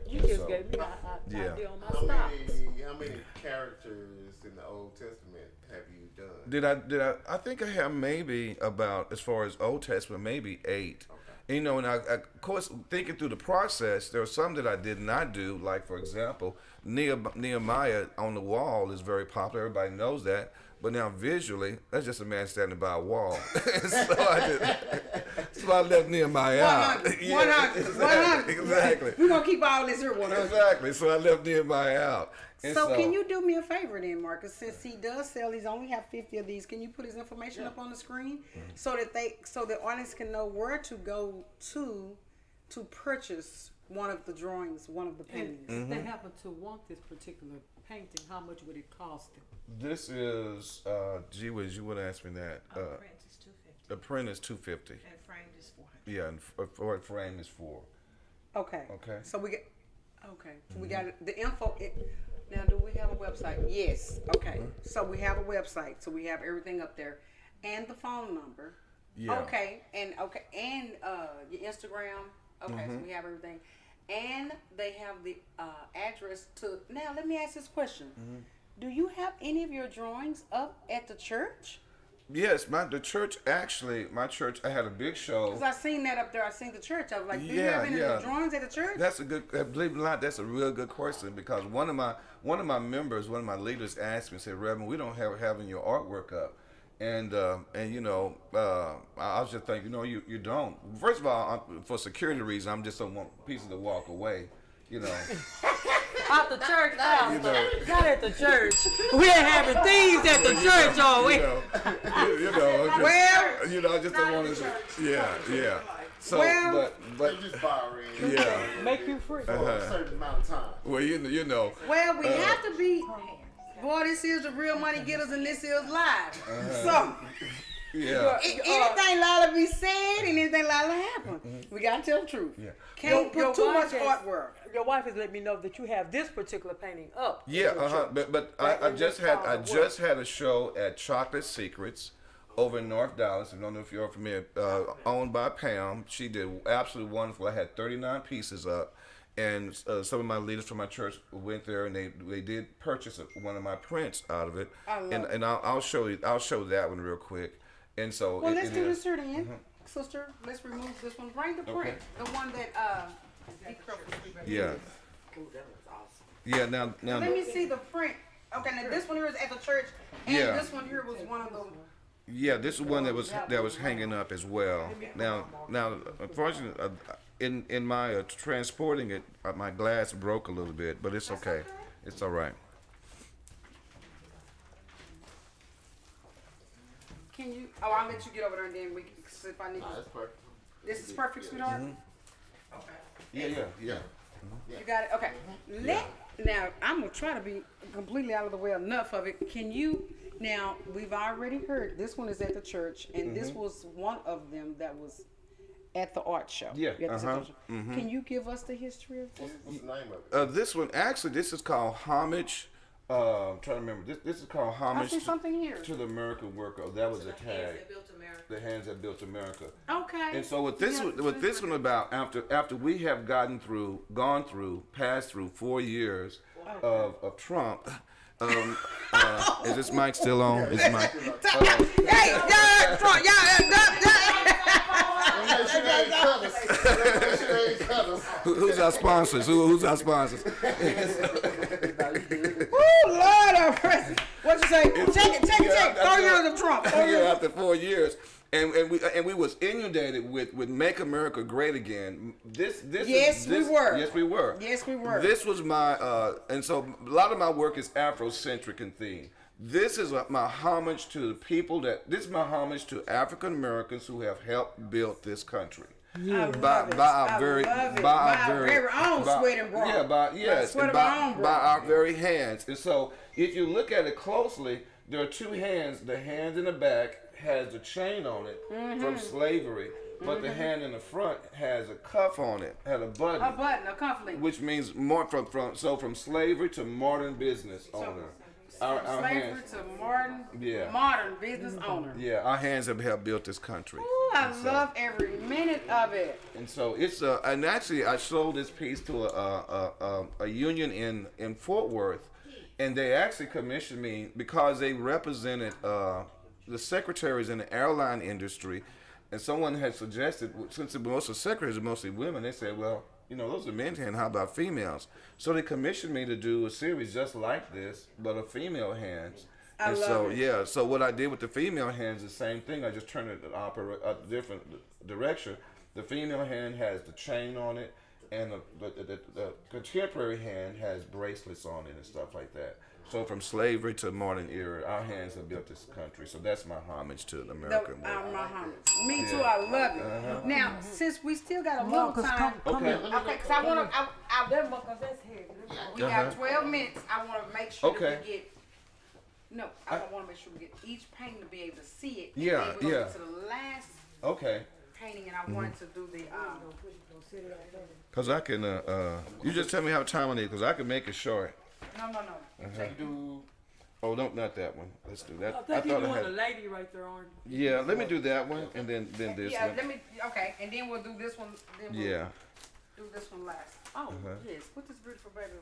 You just So- gave me an Yeah. idea on my How stocks. many characters in the Old Testament have you done? Did I think I have maybe about, as far as Old Testament, maybe 8. And, you know, and I, of course, thinking through the process, there are some that I did not do. Like, for example, Nehemiah on the wall is very popular. Everybody knows that. But now visually, that's just a man standing by a wall. so I left Nehemiah out. 100. Exactly. We're going to keep all this here 100. Exactly. So I left Nehemiah out. And So can you do me a favor then, Marcus? Since he does sell, he's only have 50 of these. Can you put his information up on the screen so that the audience can know where to go to purchase one of the drawings, one of the paintings? If they happen to want this particular painting, how much would it cost them? This is, gee whiz, you would ask me that. Print is $250 The print is $250. and framed is $400. Yeah, and for frame is 4. Okay. Okay. So we get. Okay. We got the info. Now, do we have a website? Yes. Okay. So we have a website. So we have everything up there, and the phone number. Yeah. Okay. And your Instagram. Okay. So we have everything, and they have the address to. Now, let me ask this question. Do you have any of your drawings up at the church? Yes, my church, I had a big show. Because I seen that up there. I seen the church. I was like, do you Yeah, have any yeah. of the drawings at the church? That's a good, believe it or not, that's a real good question because one of my members, one of my leaders asked me, said, Reverend, we don't have having your artwork up. And you know, I was just thinking, no, you don't. First of all, for security reasons, I'm just don't want pieces to walk away, you know. Out the church house. You know. Not at the church. We ain't having thieves at the church, are we? I just don't want to. Yeah. So, Well, but They just borrowing. yeah. Make you free. For a certain amount of time. Well, you know. Well, we have to be. Boy, this is the real money getters, and this is live. So, Yeah. anything allowed to be said and anything allowed to happen, we gotta tell the truth. Yeah. Can't Your put too much wife has- artwork. Your wife has let me know that you have this particular painting up. Yeah, in the church. But Right, I and just it's had called what? a show at Chocolate Secrets over in North Dallas. I don't know if you're familiar. Owned by Pam. She did absolutely wonderful. I had 39 pieces up, and some of my leaders from my church went there and they did purchase one of my prints out of it. And I'll show that one real quick. And so Well, let's do is- this here then, sister. Let's remove this one. Bring the print, the one that Yeah. Yeah. Now. Let me see the print. Okay, now this one here is at the church, and Yeah. this one here was one of them. Yeah, this is one that was hanging up as well. Now, unfortunately, in my transporting it, my glass broke a little bit, but it's okay. It's all right. Can you? Oh, I'll let you get over there, and then we can see if I need. That's perfect. This is perfect, sweetheart. Yeah. You got it. Okay. Now I'm gonna try to be completely out of the way enough of it. Can you? Now we've already heard this one is at the church, and this was one of them that was at the art show. Yeah, At the Can you give us the history of this? What's the name of it? This one, actually, this is called Homage. I'm trying to remember. This is called I Homage see something here. to the American Worker. That was a tag. The hands that built America. Okay. And so what this one about after we have gone through, passed through 4 years of Trump. Is this mic still on? Is mic? Hey, y'all, Trump, Make sure they ain't colors. Make sure they ain't colors. Who's our sponsors? Who's our sponsors? Woo, Lord of mercy. What you say? Check it. 4 years of Trump. 4 years. After 4 years. And we was inundated with Make America Great Again. Yes, we were. This was my and so a lot of my work is Afrocentric in theme. This is my homage to the people this is my homage to African Americans who have helped build this country. By our very own sweat and blood. Yeah, by our very hands. And so if you look at it closely, there are two hands. The hand in the back has a chain on it from slavery, but the hand in the front has a cuff on it, had a button. A cufflink. Which means more from slavery to modern business owner. Our slavery hands, to modern business owner. yeah, our hands have helped build this country. Ooh, I love every minute of it. And so it's and actually I sold this piece to a union in Fort Worth, and they actually commissioned me because they represented the secretaries in the airline industry, and someone had suggested, since most of the secretaries are mostly women, they said, well, those are men's hands, how about females? So they commissioned me to do a series just like this, but of female hands. So what I did with the female hands is the same thing. I just turned it a different direction. The female hand has the chain on it, and the contemporary hand has bracelets on it and stuff like that. So from slavery to modern era, our hands have built this country. So that's my homage to the American world. My homage. Me too. I love it. Now, since we still got a little time, Okay. because I want to. We got 12 minutes. I want to make sure that we get. No, I want to make sure we get each painting to be able to see it. And Yeah, then we're yeah. To the last Okay. painting, and I wanted to do the. Cause I can. You just tell me how time I need, cause I can make it short. No. Oh, no, not that one. Let's do that. I think you're doing the lady right there, aren't you? Yeah, let me do that one, and then this Yeah, one. let me. Okay, and then we'll do this one. Then we'll Yeah. do this one last. Oh yes, put this beautiful baby.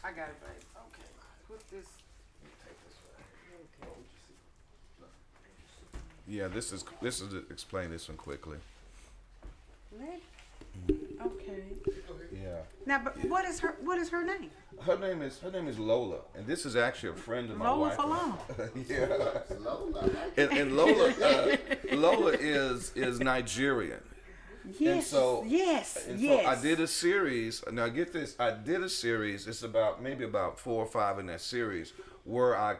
I got it, babe. Okay, put this. Yeah, this is explain this one quickly. Okay. Yeah. Now, but what is her name? Her name is Lola, and this is actually a friend of my Lola wife. Falon. Yeah. And Lola is Nigerian, Yes. And so, yes. and yes. so I did a series. Now get this, I did a series. It's about maybe about 4 or 5 in that series where I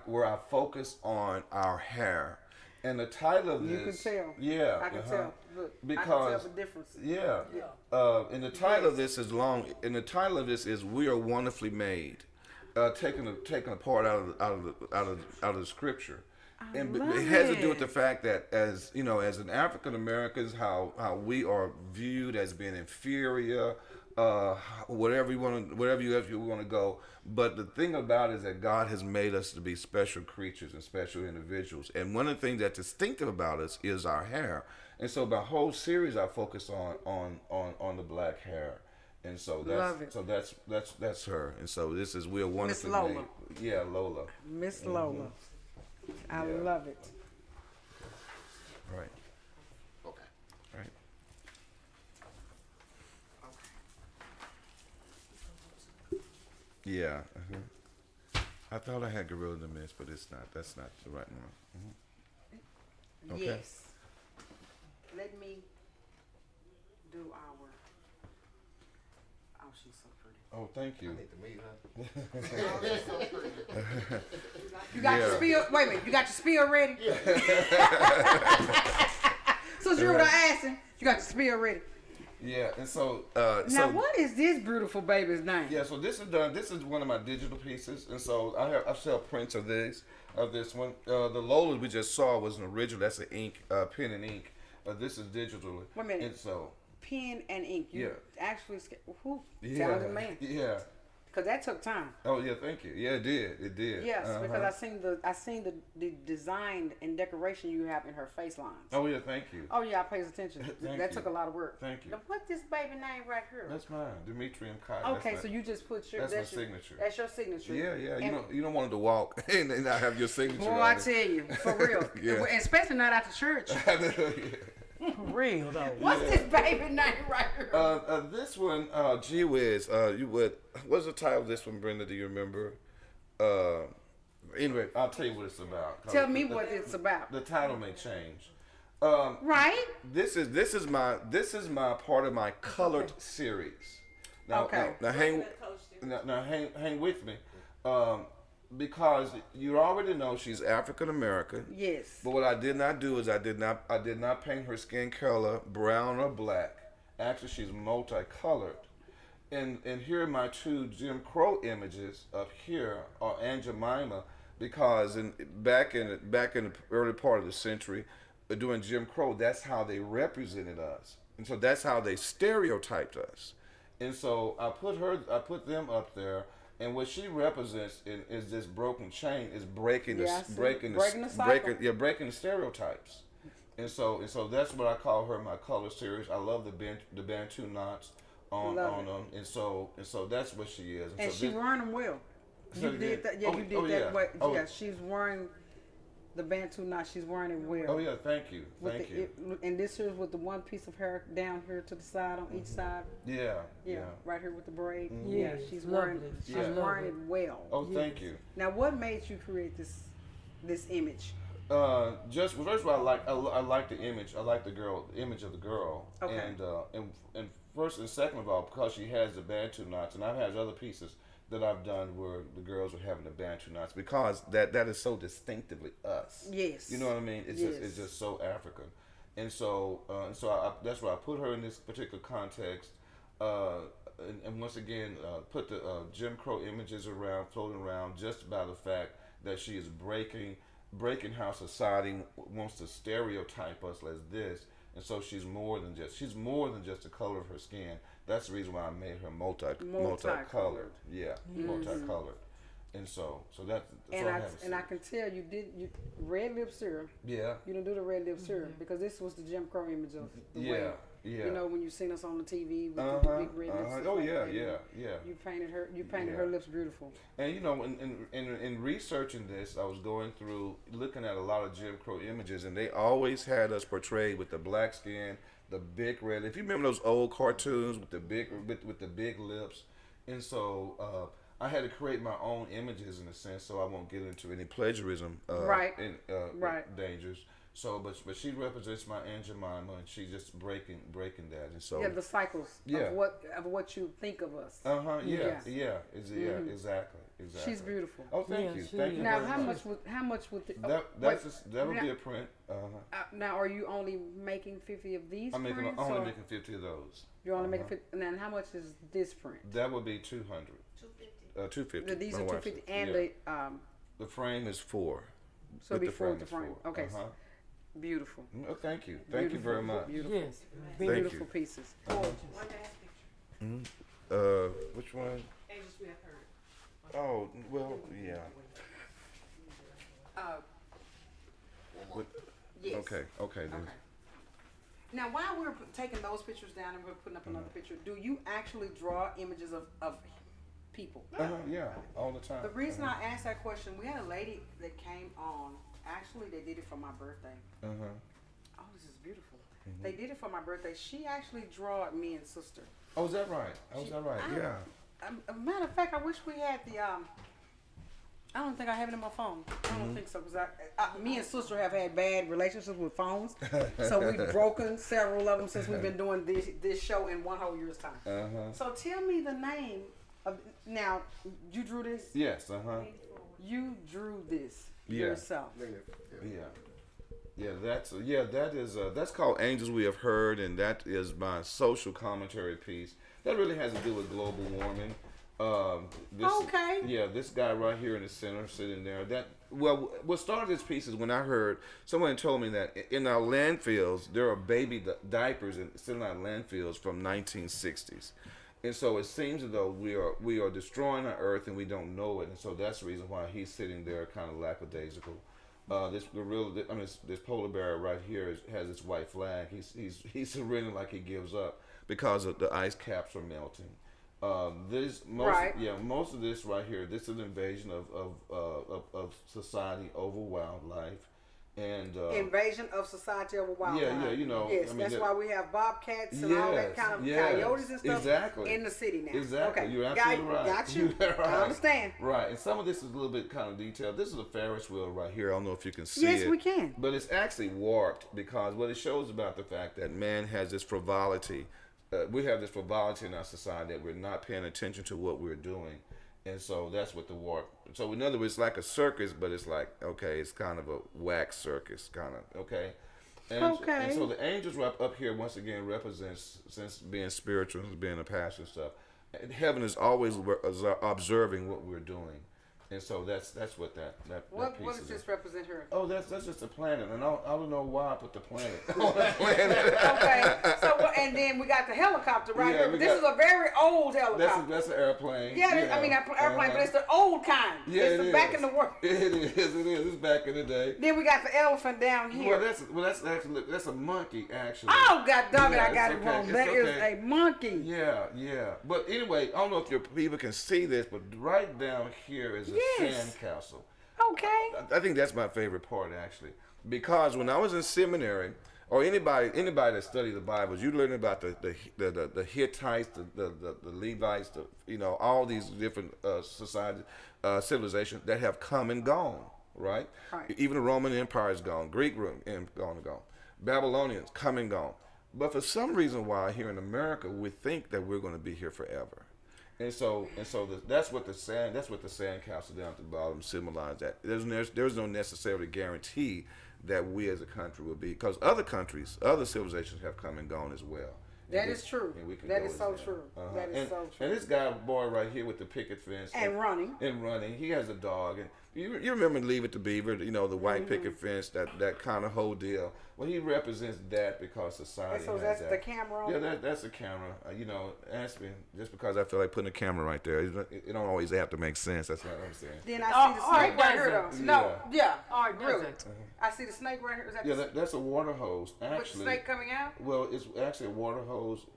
focused on our hair. And the title of You this, can tell. yeah, I can tell. Look, I because can tell the difference. yeah, and the title of this is long. And the title of this is "We Are Wonderfully Made," taking a part out of the scripture, and it has to do with the fact that as you know, as an African Americans, how we are viewed as being inferior, whatever you want to go. But the thing about it is that God has made us to be special creatures and special individuals. And one of the things that's distinctive about us is our hair. And so my whole series I focus on the black hair. And so that's her. And so this is We're Wonderfully Miss Lola. Made. Yeah, Lola. Miss Lola. I love it. Right. Okay. Right. Yeah. I thought I had Gorilla in the Mist, but it's not. That's not the right one. Okay. Yes. Let me do our. Oh, she's so pretty. Oh, thank you. I need to meet her. You got your Yeah. spill. Wait a minute. You got your spill ready? So you were asking. You got your spill ready. Yeah, and so Now, what is this beautiful baby's name? yeah, so this is done. This is one of my digital pieces, and so I sell prints of this one. The Lola we just saw was an original. That's an ink, pen and ink. This is digital. Wait a minute. And so Pen and ink. You actually, who? yeah, Talented man. yeah. Because that took time. Oh yeah, thank you. Yeah, it did. It did. Yes, because I seen the design and decoration you have in her face lines. Oh yeah, thank you. Oh yeah, I pays attention. Thank That you. took a lot of work. Thank you. Now, what's this baby name right here? That's mine, Dimitri Cotton. Okay, so you just put your that's my your, signature. That's your signature. Yeah, yeah. And You don't want it to walk and not have your signature. boy, on I it. tell you, for real. Yeah. And especially not after church. Yeah. For real though. What's this baby name right here? This one, gee whiz, what's the title of this one, Brenda? Do you remember? Anyway, I'll tell you what it's about. Tell me what it's about. The title may change. Right? This is my part of my colored series. Now, Okay. now hang with me, because you already know she's African American. Yes. But what I did not do is I did not paint her skin color brown or black. Actually, she's multicolored. And here are my 2 Jim Crow images up here are Aunt Jemima, because back in the early part of the century, during Jim Crow, that's how they represented us, and so that's how they stereotyped us. And so I put them up there. And what she represents is this broken chain is breaking the stereotypes, and so that's what I call her my color series. I love the Bantu knots on them, and so that's what she is. And so she wearing them well. So You did that. Yeah, you did that. yeah. Way. Oh. Yeah, she's wearing the Bantu knot. She's wearing it well. Oh yeah, thank you. And this here is with the one piece of hair down here to the side on each side. Yeah. Yeah, right here with the braid. Mhm. Yeah, Yeah, she's lovely. wearing she's Yeah. wearing it well. Oh, thank you. Now, what made you create this image? Just first of all, I like the image. I like the image of the girl. Okay. And first and second of all, because she has the Bantu knots, and I've had other pieces that I've done where the girls are having the Bantu knots, because that is so distinctively us. Yes. You know what I mean? It's just so African, and so that's why I put her in this particular context. And once again, put the Jim Crow images floating around, just by the fact that she is breaking how society wants to stereotype us as this, and so she's more than just the color of her skin. That's the reason why I made her multicolored. Yeah, multicolored, and so that's and I can tell you red lip serum. Yeah. You didn't do the red lip serum because this was the Jim Crow image of the way. Yeah. You know, when you seen us on the TV with the big red lips. Oh yeah. You painted her lips beautiful. And you know, in researching this, I was going through looking at a lot of Jim Crow images, and they always had us portrayed with the black skin, the big red. If you remember those old cartoons with the big lips, and so I had to create my own images in a sense, so I won't get into any plagiarism dangers. So, but she represents my Aunt Jemima, and she's just breaking that, and so the cycles Yeah. of what you think of us. Exactly. She's beautiful. Oh, thank you. Thank you Now, very how much. much would That would be a print. now, are you only making 50 of these I'm prints? only or making 50 of those. You're only making 50. And then how much is this print? That would be 200. 250. These My are wife 250, said. and The frame is 4. so With before the is frame. 4. Okay, beautiful. Oh, thank you. Thank you very much. Beautiful. Yes. Beautiful you. pieces. Which one? Oh, well, yeah. Yes. Okay. Then. Now, while we're taking those pictures down and we're putting up another picture, do you actually draw images of people? Yeah, all the time. The reason I asked that question, we had a lady that came on. Actually, they did it for my birthday. Oh, this is beautiful. They did it for my birthday. She actually drawed me and sister. Oh, is that right? Yeah. A matter of fact, I wish we had the. I don't think I have it in my phone. I don't think so, because me and sister have had bad relationships with phones, so we've broken several of them since we've been doing this show in one whole year's time. So tell me the name of. Now, you drew this. Yes. You drew this Yeah. yourself. That's called Angels We Have Heard, and that is my social commentary piece. That really has to do with global warming. This guy right here in the center, sitting there. What started this piece is when I heard someone told me that in our landfills there are baby diapers sitting in our landfills from 1960s. And so it seems as though we are destroying our earth and we don't know it, and so that's the reason why he's sitting there kind of lackadaisical. This polar bear right here has this white flag. He's surrendering like he gives up because of the ice caps are melting. Most of this right here, this is an invasion of society over wildlife. And invasion of society over wildlife. Yes, that's why we have bobcats and all that kind of coyotes and stuff in the city now. Exactly, okay. you're absolutely right. Got you. Right. I understand. Right, and some of this is a little bit kind of detailed. This is a Ferris wheel right here. I don't know if you can see it. Yes, we can. But it's actually warped because what it shows about the fact that man has this frivolity. We have this frivolity in our society that we're not paying attention to what we're doing. And so that's what the warp. So in other words, it's like a circus, but it's like, okay, it's kind of a wax circus, kind of, okay? And so the angels up here, once again, represents, since being spiritual, being a pastor and stuff, heaven is always observing what we're doing. And so that's what that piece what does this represent here? Oh, that's just a planet, and I don't know why I put the planet on that planet. Okay, so and then we got the helicopter right here. But this is a very old helicopter. That's an airplane. I mean airplane, but it's the old kind. Yeah, it's back in the world. It is. It's back in the day. Then we got the elephant down here. That's a monkey actually. Oh God dog it, I got it wrong. That is a monkey. Yeah. But anyway, I don't know if your people can see this, but right down here is a sandcastle. Okay. I think that's my favorite part actually, because when I was in seminary, or anybody that studied the Bible, you learn about the Hittites, the Levites, all these different societies, civilizations that have come and gone, right? Even the Roman Empire is gone, Greek gone, Babylonians come and gone. But for some reason, why here in America we think that we're going to be here forever. And so that's what the sandcastle down at the bottom symbolizes. That there's no necessarily guarantee that we as a country will be, because other civilizations have come and gone as well. That is true. That is so true. That is so true. And this boy right here with the picket fence and running, he has a dog. And you remember Leave It to Beaver, the white picket fence, that kind of whole deal. Well, he represents that because society. And so has that's that. the camera. Yeah, that's a camera. Ask me just because I feel like putting a camera right there. It don't always have to make sense. That's what I'm saying. Then I see the snake right here, though. No, really. I see the snake right here. Is that that's a water hose. Actually, with the snake coming out. Well, it's actually a water hose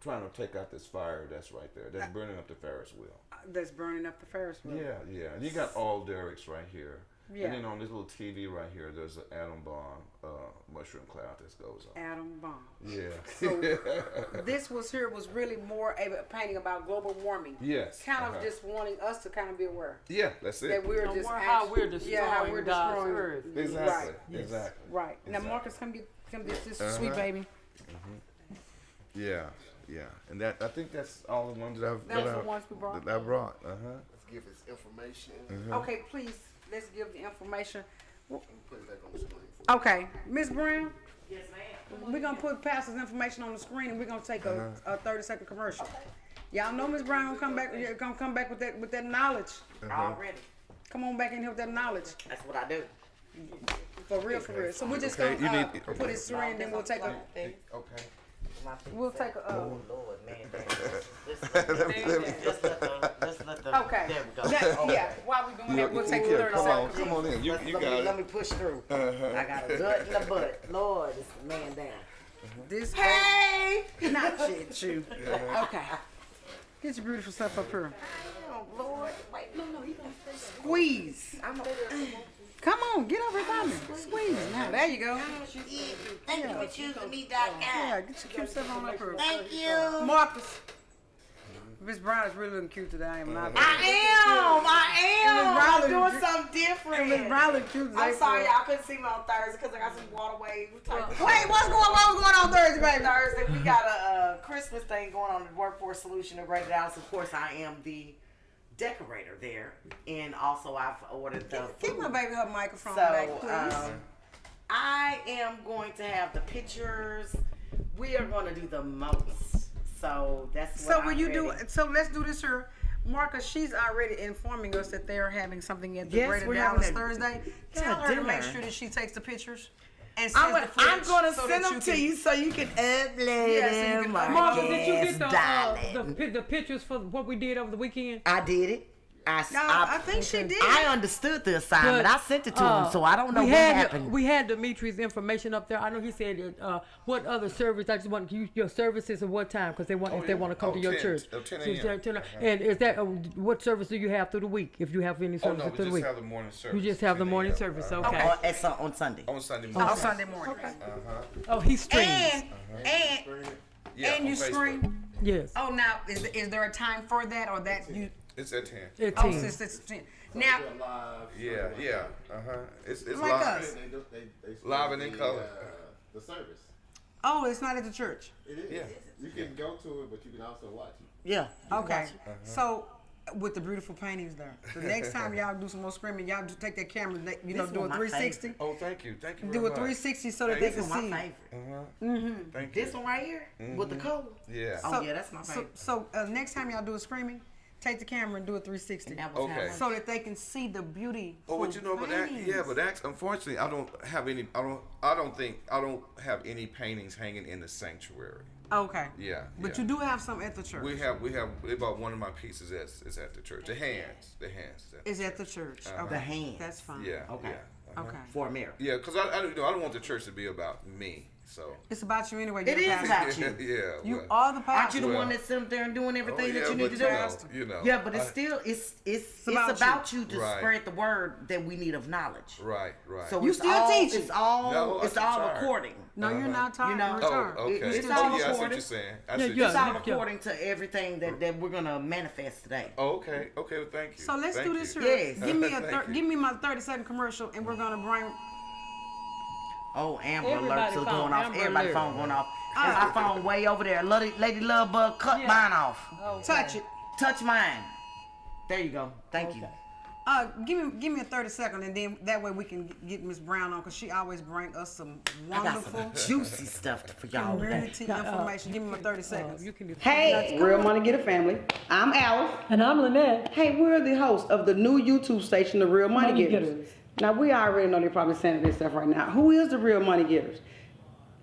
trying to take out this fire that's right there. That's burning up the Ferris wheel. That's burning up the Ferris wheel. Yeah. You got all derricks right here. Yeah. And then on this little TV right here, there's an atom bomb mushroom cloud that goes on. Atom bomb. Yeah. So this was really more a painting about global warming. Yes. Kind of just wanting us to kind of be aware. Yeah, that's it. That we're just how we're destroying God's earth. Exactly. Right. Exactly. Right. Now, Exactly. Marcus, come get this sweet baby. Yeah. Yeah. And that I think that's all the ones that I've That was the ones we brought? that I brought. Let's give us information. Okay, please, let's give the information. Put it back on the screen. Okay, Miss Brown. Yes, ma'am. We're gonna put Pastor's information on the screen, and we're gonna take a 30-second commercial. Y'all know Miss Brown gonna come back with that knowledge. Already. Come on back in here with that knowledge. That's what I do. For real, for real. So we're just Okay, gonna you need- put it screen, and then we'll take a. Okay. We'll take a. Oh Lord, man. Just let the. Okay. There we go. Yeah. While we doing that, we'll take a 30 Come on, seconds. come on in. You got Let it. me push through. I got a gut in the butt. Lord, it's the man down. This. Hey! Not shit, you. Okay. Get your beautiful stuff up here. Oh Lord, wait, no, you gonna stay. Squeeze. Come on, get over here by me. Squeeze. Now, there you go. Thank you for choosing me, Doc. Yeah, get your cute stuff on up here. Thank you. Marcus. Miss Brown is really looking cute today. I am not. I am. Miss Brown I'm doing look- something different. Miss Brown looking cute today. I'm sorry y'all couldn't see me on Thursday because I got some waterway type of Wait, what's going on Thursday, baby? Thursday, we got a Christmas thing going on at Workforce Solution in Great Dallas. Of course, I am the decorator there, and also I've ordered the Give my food. baby her microphone So, back, please. I am going to have the pictures. We are going to do the most. So that's what So when you do, ready. so let's do this here. Marcus, she's already informing us that they are having something at the Yes, Greater we're Dallas having a- Thursday. yeah, Tell her to make dinner. sure that she takes the pictures and sends I'm the footage going to so send that them to can- you so you can upload Yeah, so you them. can my upload Martha, did you yes, get darling. the pictures for what we did over the weekend? I did it. I think she did. I understood the assignment. But, I sent it to him, so I don't know we what had happened. We had Dimitri's information up there. I know he said what other service. I just want your services at what time because they want if they want to come to your 10 church. 10 So a.m. 10 And is that what service do you have through the week? If you have any Oh services no, through we the just week, have the morning service. you just have the 10 morning a.m. service. Uh-huh. Okay. On Sunday. On Sunday morning. on Sunday morning. Oh, he streams. And Yeah, and on you Facebook. stream. Yes. Oh, now is there a time for that or that you? It's at 10. It's Oh, 10. since it's 10. Now, Yeah, yeah. It's Like live. us. They Live and in color. The service. oh, it's not at the church. It is. Yeah. You can go to it, but you can also watch it. Yeah. Okay. So with the beautiful paintings there, the next time y'all do some more screaming, y'all do take that camera, do This a one my 360. Oh, thank you. Thank you Do very a much. 360 so that they This can one see. my favorite. Thank you. This one right here with the color. Yeah. Oh yeah, that's my So, favorite. so next time y'all do a screaming, take the camera and do a 360 That was Okay. how so that they can see the beauty. Oh, but you know, but that, yeah, but that's unfortunately, I don't have any. I don't have any paintings hanging in the sanctuary. Okay. Yeah. But yeah. you do have some at the church. We have about one of my pieces is at the church. The hands. Is at the church. Okay. The hands. That's fine. Yeah. Okay. Yeah. Okay. For America. Yeah, because I don't want the church to be about me. So. It's about you anyway. It you're is a pastor. about you. Yeah. You well, are the Aren't pastor. you the Well, one that's sitting there and doing everything oh, that yeah, you need but to do? you know. Yeah, but it's still it's about about you to Right. spread the word that we need of knowledge. Right. Right. So You it's still all, teaching? It's all No, it's I'm all tired. recording. No, you're not tired. You know- You're Oh, retired. okay. It's Oh, all yeah, I see what recorded. you're saying. I Yeah, see what yeah. you're It's all saying. according to everything that we're gonna manifest today. Oh, okay. Okay. Well, thank you. So let's Thank do this you. here. Yes. Give me Thank you. give me my 30-second commercial, and we're gonna bring. Oh, Amber Everybody alerts are phone, going off. Amber Everybody's alert. phone going off. And my phone way over there. Lady Lovebug, cut Yeah. mine off. Touch it. Touch mine. There you go. Thank you. Give me a 30-second, and then that way we can get Miss Brown on, because she always bring us some I got wonderful some juicy stuff for y'all today. community information. Give me my 30 seconds. You can do Hey, Real Money Getter family. I'm Alice. And I'm Lynette. Hey, we're the host of the new YouTube station, The Real Money, Money Getters. Getters. Now, we already know they're probably saying this stuff right now. Who is the Real Money Getters?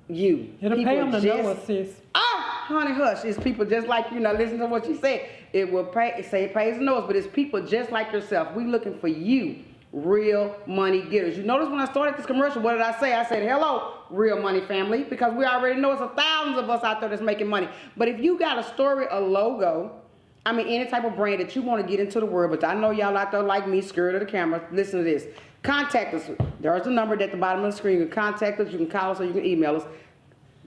You. It'll pay them to know us, sis. Oh, honey, hush. It's people just like you. Now, listen to what you said. It will pay, it pays the nose, but it's people just like yourself. We looking for you, Real Money Getters. You notice when I started this commercial, what did I say? I said, hello, Real Money family, because we already know it's thousands of us out there that's making money. But if you got a story, a logo, I mean, any type of brand that you want to get into the world, but I know y'all out there like me, scared of the camera. Listen to this. Contact us. There's a number at the bottom of the screen. You can contact us, you can call us, or you can email us.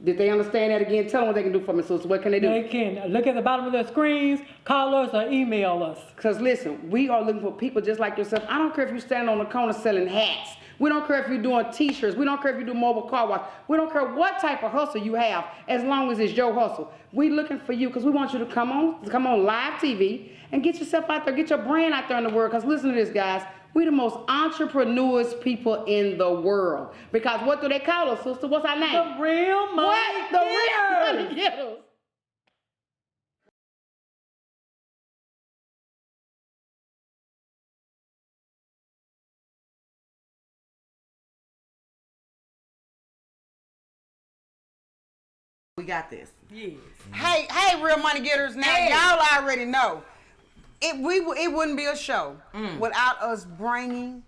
Did they understand that again? Tell them what they can do for me, sister. What can they do? They can look at the bottom of their screens, call us, or email us. Because listen, we are looking for people just like yourself. I don't care if you're standing on the corner selling hats. We don't care if you're doing t-shirts. We don't care if you do mobile car wash. We don't care what type of hustle you have, as long as it's your hustle. We looking for you because we want you to come on live TV and get yourself out there, get your brand out there in the world. Because listen to this, guys. We the most entrepreneurs people in the world. Because what do they call us, sister? What's our name? The real money What? The real money getters. We got this. Yes. Hey, real money getters. Now y'all already know it wouldn't be a show without us bringing.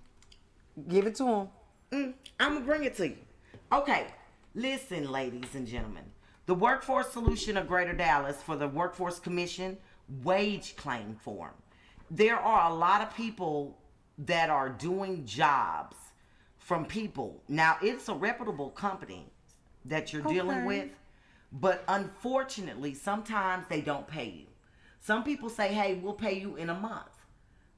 Give it to them. I'm gonna bring it to you. Okay, listen, ladies and gentlemen. The Workforce Solution of Greater Dallas for the Workforce Commission wage claim form. There are a lot of people that are doing jobs from people. Now, it's a reputable company that you're dealing with, but unfortunately, sometimes they don't pay you. Some people say, hey, we'll pay you in a month,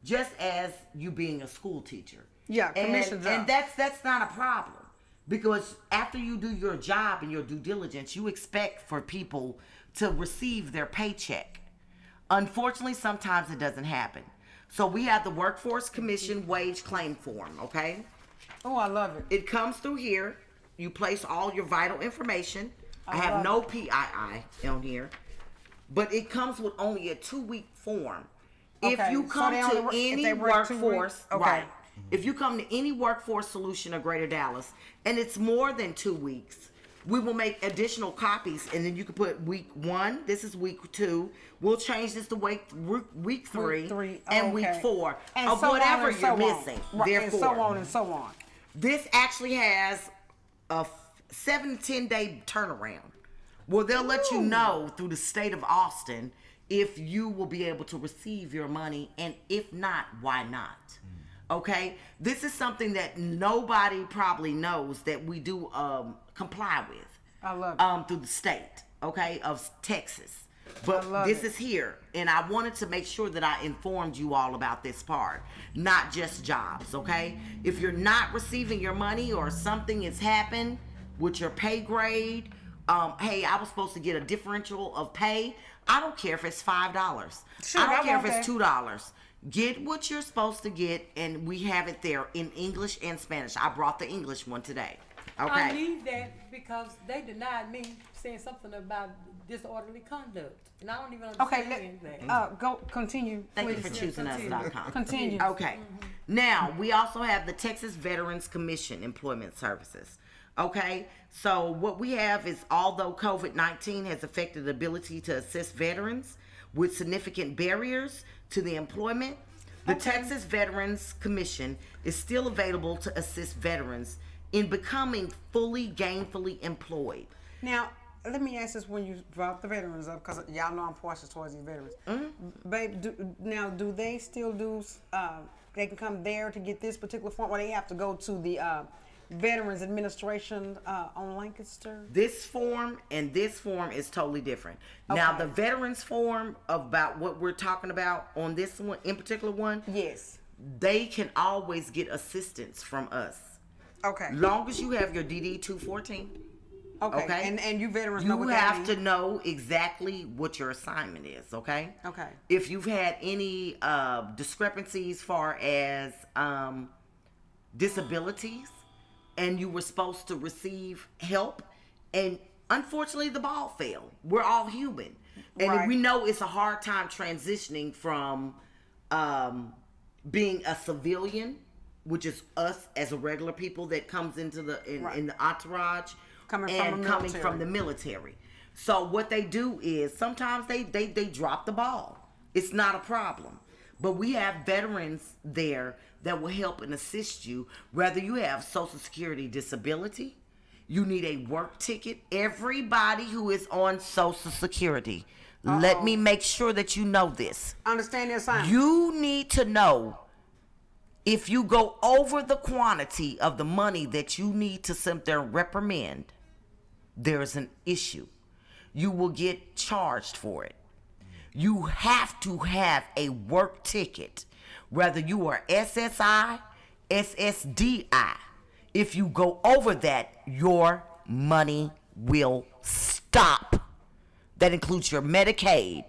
just as you being a school teacher. Yeah, commission job. And that's not a problem. Because after you do your job and your due diligence, you expect for people to receive their paycheck. Unfortunately, sometimes it doesn't happen. So we have the Workforce Commission wage claim form, okay? Oh, I love it. It comes through here. You place all your vital information. I have no PII on here. But it comes with only a 2-week form. Okay, If you come to any workforce, okay. right? If you come to any Workforce Solution of Greater Dallas, and it's more than 2 weeks, we will make additional copies, and then you can put week 1. This is week 2. We'll change this to week 3 and week 4 and of so whatever on and so you're on. missing. Right, Therefore, and so on and so on. this actually has a 7 to 10 day turnaround. Well, they'll let you know through the state of Austin if you will be able to receive your money, and if not, why not? Okay, this is something that nobody probably knows that we do comply with. I love it. Through the state, okay, of Texas. But this is here, and I wanted to make sure that I informed you all about this part, not just jobs, okay? If you're not receiving your money or something has happened with your pay grade, hey, I was supposed to get a differential of pay. I don't care if it's $5. Sure, I don't care if want it's $2. Get what you're supposed to get, and we have it there in English and Spanish. I brought the English one today. Okay. I need that because they denied me saying something about disorderly conduct, and I don't even understand that. Go continue. Thank you please. for choosing us.com. Continue. Okay. Now, we also have the Texas Veterans Commission Employment Services. Okay, so what we have is, although COVID-19 has affected the ability to assist veterans with significant barriers to the employment, the Texas Veterans Commission is still available to assist veterans in becoming fully gainfully employed. Now, let me ask this when you brought the veterans up, because y'all know I'm partial towards these veterans. Babe, do they still do, they can come there to get this particular form, or they have to go to the Veterans Administration on Lancaster? This form and this form is totally different. Now, the veterans form about what we're talking about on this one, in particular one, yes, they can always get assistance from us. Okay. Long as you have your DD 214. Okay. And you veterans know what that have means? to know exactly what your assignment is, okay? Okay. If you've had any discrepancies far as disabilities, and you were supposed to receive help, and unfortunately the ball fell. We're all human. And we know it's a hard time transitioning from being a civilian, which is us as a regular people that comes into the in the entourage, coming from the military. So what they do is sometimes they drop the ball. It's not a problem. But we have veterans there that will help and assist you, whether you have Social Security disability, you need a work ticket. Everybody who is on Social Security, Let me make sure that you know this. Understand the assignment. You need to know if you go over the quantity of the money that you need to sit there and reprimand, there is an issue. You will get charged for it. You have to have a work ticket, whether you are SSI, SSDI. If you go over that, your money will stop. That includes your Medicaid.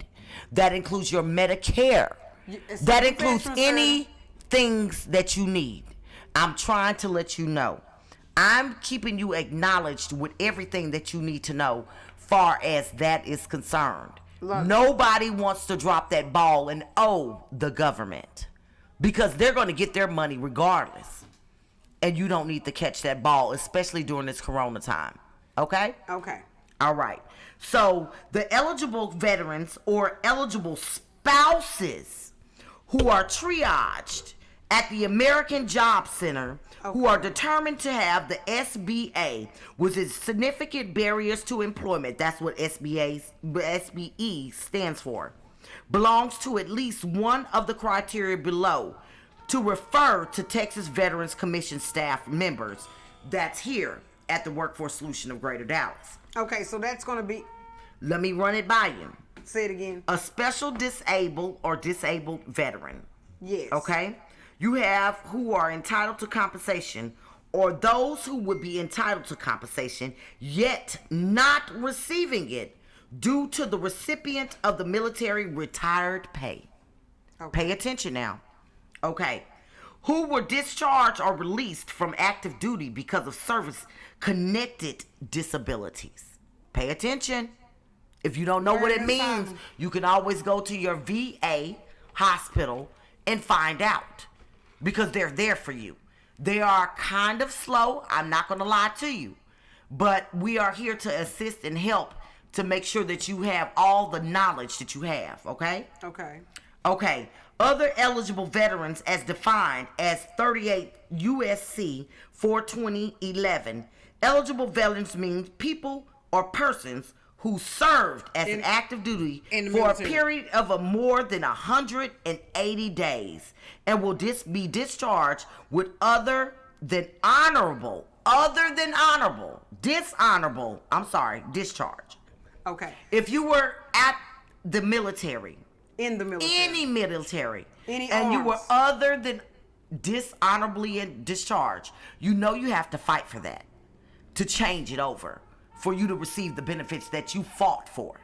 That includes your Medicare. That includes any things that you need. I'm trying to let you know. I'm keeping you acknowledged with everything that you need to know far as that is concerned. Nobody wants to drop that ball and owe the government because they're going to get their money regardless. And you don't need to catch that ball, especially during this corona time. Okay? Okay. All right. So the eligible veterans or eligible spouses who are triaged at the American Job Center, who are determined to have the SBA, which is significant barriers to employment. That's what SBE stands for. Belongs to at least one of the criteria below to refer to Texas Veterans Commission staff members that's here at the Workforce Solution of Greater Dallas. Okay, so that's going to be... Let me run it by you. Say it again. A special disabled or disabled veteran. Yes. Okay? You have who are entitled to compensation or those who would be entitled to compensation yet not receiving it due to the recipient of the military retired pay. Okay. Pay attention now. Okay. Who were discharged or released from active duty because of service-connected disabilities. Pay attention. If you don't know what it means, you can always go to your VA hospital and find out because they're there for you. They are kind of slow. I'm not going to lie to you. But we are here to assist and help to make sure that you have all the knowledge that you have. Okay? Okay. Okay. Other eligible veterans as defined as 38 USC 42011. Eligible veterans means people or persons who served as an active duty for a period of more than 180 days and will be discharged with discharge. Okay. If you were at the military, in the military, any military, any and arms. you were other than dishonorably discharged, you know you have to fight for that to change it over for you to receive the benefits that you fought for.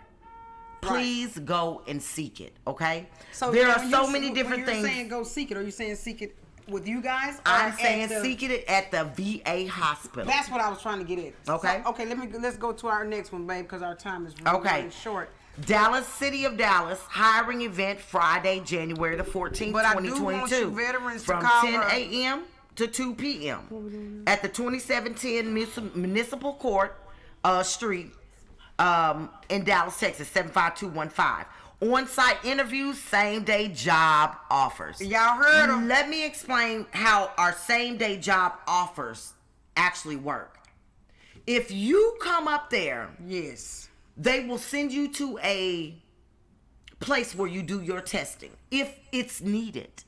Please go and seek it, okay? So there are so many different when you're things. saying go seek it, are you saying seek it with you guys? I'm saying seek it at the VA hospital. That's what I was trying to get at. Okay. So, okay, let's go to our next one, babe, because our time is really short. Dallas, City of Dallas, hiring event Friday, January the 14th, But I do 2022. want you veterans to from call 10 her. a.m. to 2 p.m. at the 2710 Municipal Court Street in Dallas, Texas, 75215. On-site interviews, same-day job offers. Y'all heard them. Let me explain how our same-day job offers actually work. If you come up there, yes, they will send you to a place where you do your testing if it's needed,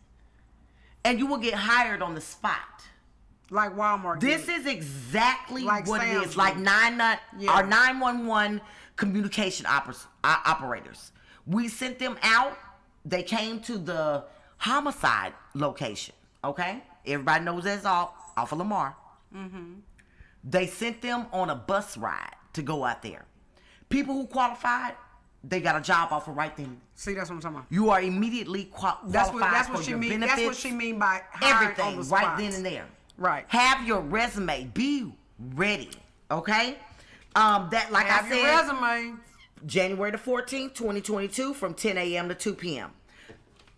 and you will get hired on the spot. Like Walmart. This is exactly like what Sam's it is. Like our 911 communication operators. We sent them out. They came to the homicide location. Okay, everybody knows that's off of Lamar. Mm-hmm. They sent them on a bus ride to go out there. People who qualified, they got a job offer right then. See, that's what I'm talking about. You are immediately qualified That's what for she your mean. benefits. That's what she mean by hiring everything on the right spot. then and there. Right. Have your resume. Be ready. Okay. That like Have I said. your resume. January the 14th, 2022, from 10 a.m. to 2 p.m.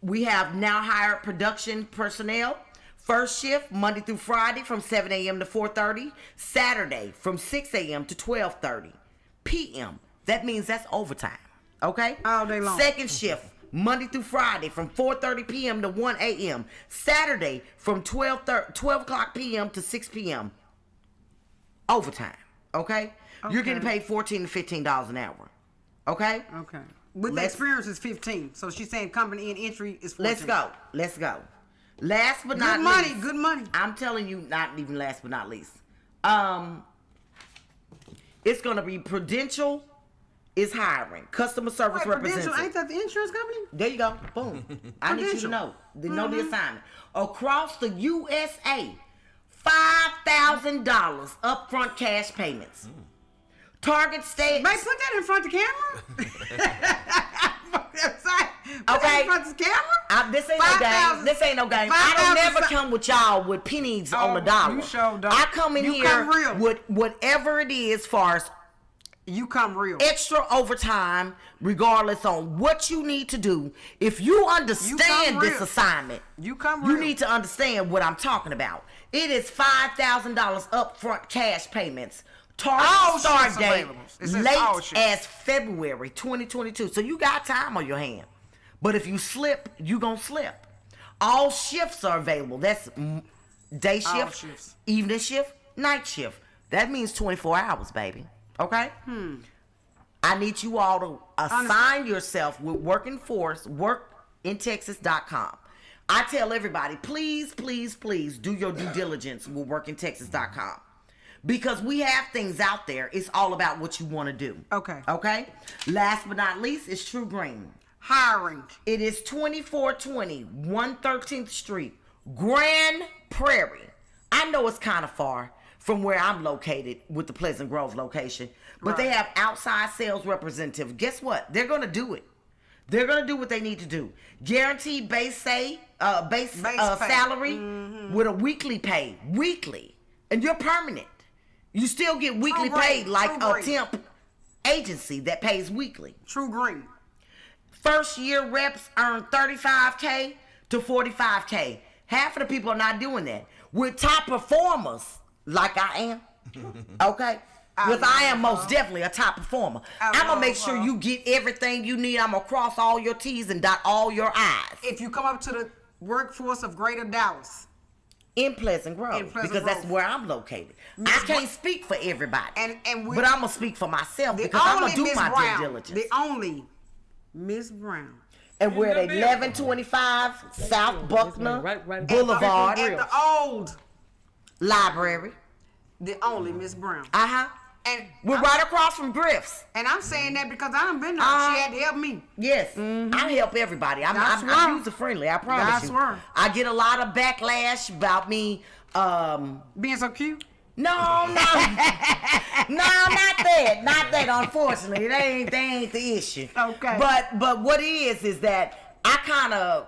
We have now hired production personnel. First shift, Monday through Friday from 7 a.m. to 4:30. Saturday from 6 a.m. to 12:30 p.m. That means that's overtime. Okay? All day long. Second shift, Monday through Friday from 4:30 p.m. to 1 a.m. Saturday from 12 o'clock p.m. to 6 p.m. Overtime. Okay? You're getting paid $14 to $15 an hour. Okay? Okay. With the experience is 15. So she's saying company and entry is 14. Let's go. Last but not least. Good money. I'm telling you, not even last but not least. It's gonna be Prudential is hiring customer service representative. Ain't that the insurance company? There you go. Boom. I need you to know. Know the assignment. Across the USA, $5,000 upfront cash payments. Target state. May put that in front of the camera. Okay. In front of the camera. This ain't no game. This ain't no game. I don't never come with y'all with pennies on the dollar. You sure don't. I come in here with whatever it is, far as you come real. Extra overtime, regardless on what you need to do. If you understand this assignment, you come real. You need to understand what I'm talking about. It is $5,000 upfront cash payments. Target start date late as February 2022. So you got time on your hand. But if you slip, you gonna slip. All shifts are available. That's day shift, evening shift, night shift. That means 24 hours, baby. Okay? I need you all to assign yourself with workintexas.com. I tell everybody, please, please, please do your due diligence with workintexas.com. Because we have things out there. It's all about what you want to do. Okay. Okay? Last but not least is True Green. Hiring. It is 2420 113th Street, Grand Prairie. I know it's kind of far from where I'm located with the Pleasant Grove location. But they have outside sales representative. Guess what? They're going to do it. They're going to do what they need to do. Guaranteed base salary with a weekly pay. Weekly. And you're permanent. You still get weekly paid like a temp agency that pays weekly. True Green. First year reps earn $35K to $45K. Half of the people are not doing that. With top performers, like I am, okay? Because I am most definitely a top performer. I'm going to make sure you get everything you need. I'm going to cross all your T's and dot all your I's. If you come up to the workforce of Greater Dallas. In Pleasant Grove. Because that's where I'm located. I can't speak for everybody. But I'm going to speak for myself because I'm going to do my due diligence. The only Miss Brown. And we're at 1125 South Buckner Boulevard. At the old library. The only Miss Brown. And we're right across from Griff's. And I'm saying that because I done been there. She had to help me. Yes. I help everybody. I'm user friendly. I promise you. I get a lot of backlash about me being so cute. No, not that. Not that, unfortunately. That ain't the issue. Okay. But what it is that I kind of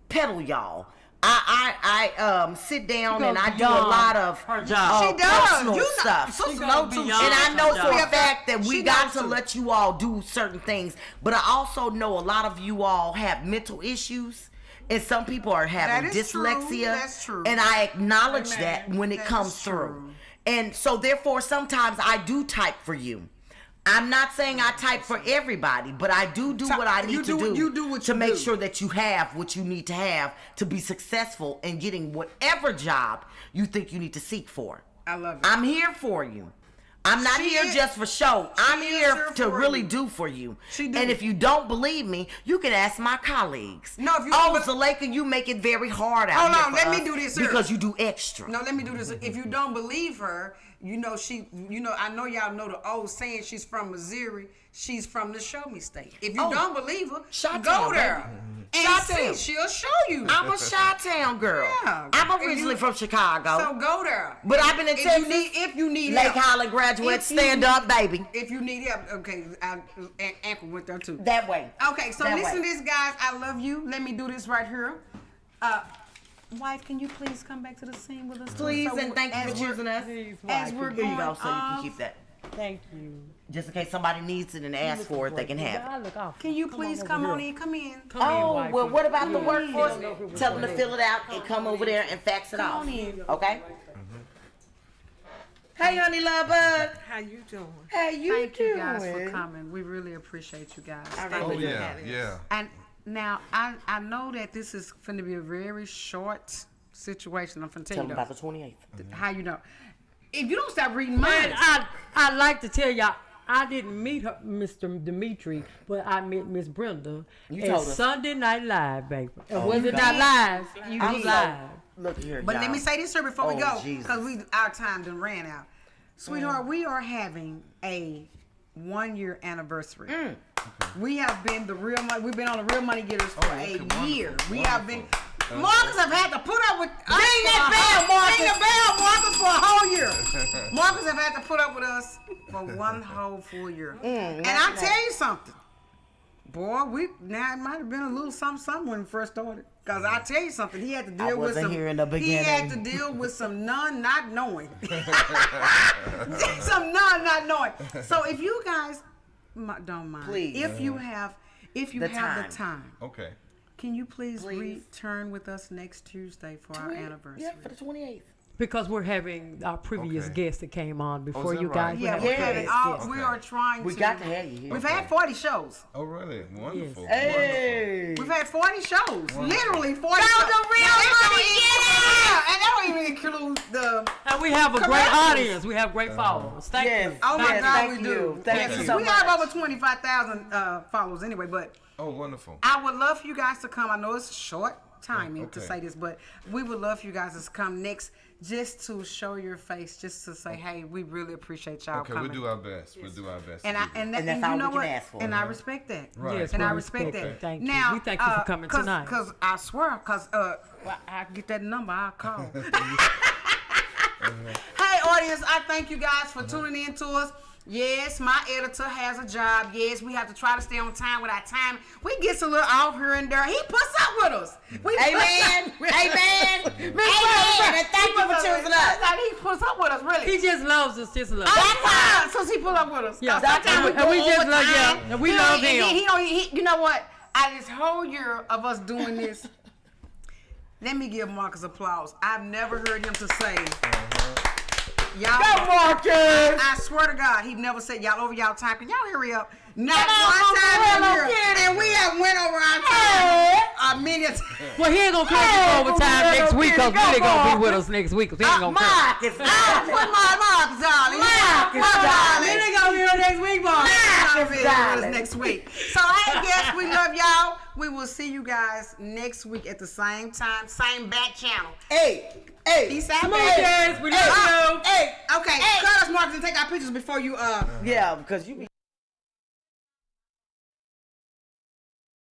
peddle y'all. I sit down and I do a lot of personal stuff. And I know for a fact that we got to let you all do certain things. But I also know a lot of you all have mental issues. And some people are having dyslexia. That's true. And I acknowledge that when it comes through. And so therefore sometimes I do type for you. I'm not saying I type for everybody, but I do what I need to do to make sure that you have what you need to have to be successful in getting whatever job you think you need to seek for. I love it. I'm here for you. I'm not here just for show. I'm here to really do for you. And if you don't believe me, you can ask my colleagues. No, if you Zuleika, you make it very hard out here. Hold on, let me do this here. Because you do extra. No, let me do this. If you don't believe her, I know y'all know the old saying, she's from Missouri, she's from the show me state. If you don't believe her, go there. And see, she'll show you. I'm a Chi-Town girl. Yeah. I'm originally from Chicago. So go there. But I've been in Texas. If you need Lake help. Highland graduate, stand up, baby. If you need help, okay, Ankle went there too. That way. Okay, so listen to this, guys. I love you. Let me do this right here. Wife, can you please come back to the scene with us? Please, and thank you for choosing us. As we're Here you going go, so you can keep that. Thank you. Just in case somebody needs it and asks for it, they can have it. Can you please come on in? Come in. Oh, well, what about the workforce? Tell them to fill it out and come over there and fax it off. Okay? Hey, honey love bug. How you doing? How you doing? Thank you guys for coming. We really appreciate you guys. Yeah. And now I know that this is going to be a very short situation. I'm going to tell you about the 28th. How you know? If you don't stop reading mine, I'd like to tell y'all, I didn't meet her, Mr. Dimitri, but I met Miss Brenda You at told us. Sunday Night Live, baby. Oh, Was you it not did. live? You I'm was so- live. Look here, But y'all. let me say this here before we Oh, go, Jesus. because our time done ran out. Sweetheart, we are having a 1-year anniversary. We have been we've been on the Real Money Getters for a year. We have been. Marcus have had to put up with us. Ring that bell, Marcus. Ring the bell, Marcus, for a whole year. Marcus have had to put up with us for one whole full year. And I tell you something. Boy, it might have been a little something when we first started. Because I tell you something, he had to deal with some. Here in the beginning. He had to deal with some not knowing. Some not knowing. So if you guys don't mind, Please. if you have the time, Okay. can you please return with us next Tuesday for our anniversary? Yeah, for the 28th. Because we're having our previous Okay. guest that came on before is that you guys. right? Yeah, were we're having having guests. we are trying We to. got to have you here. We've had 40 shows. Oh, really? Wonderful. Hey. We've had 40 shows. Literally 40 Go shows. the Real Now, that Money don't even- and that don't even include the. And we have a great Commercials. audience. We have great followers. Thank Yes. you. Oh my Yes, God, thank we you. do. Thank Yes, you so we have much. over 25,000 followers anyway, but Oh, wonderful. I would love for you guys to come. I know it's short timing to Okay. say this, but we would love for you guys to come next just to show your face, just to say, hey, we really appreciate y'all Okay, coming. we'll do our best. We'll do our best. And to I do that. and, And and that's you all know we can what? ask for. And I respect that. Right. Yes, And we I respect respect that. it. Thank you. Now, We thank you for coming tonight. Because I swear, I get that number, I'll call. Hey, audience, I thank you guys for tuning in to us. Yes, my editor has a job. Yes, we have to try to stay on time with our time. We get a little off here and there. He puts up with us. Amen. Amen. And thank you for choosing us. He puts up with us, really. He just loves us. Just loves us. That's why. So he put up with us. Yeah. Sometimes And we go just love overtime. him. And we love him. You know what? Out of this whole year of us doing this, let me give Marcus applause. I've never heard him to say, y'all. Go, Marcus. I swear to God, he never said y'all over y'all time. Can y'all hurry up? Not one time in here. And we have went over our time a million times. Well, he ain't gonna come for overtime next week because Go, Billy gonna be Marcus. with us next week. 'Cause he ain't gonna come. Marcus. Put Marcus, darling. Marcus, darling. Billy gonna be here next week, Marcus. Marcus, With us darling. next week. So, hey, guys, we love y'all. We will see you guys next week at the same time, same back channel. Hey. Peace out, Come on, baby. guys. We love you. Okay, cut us, Marcus, and take our pictures before you Yeah, because you be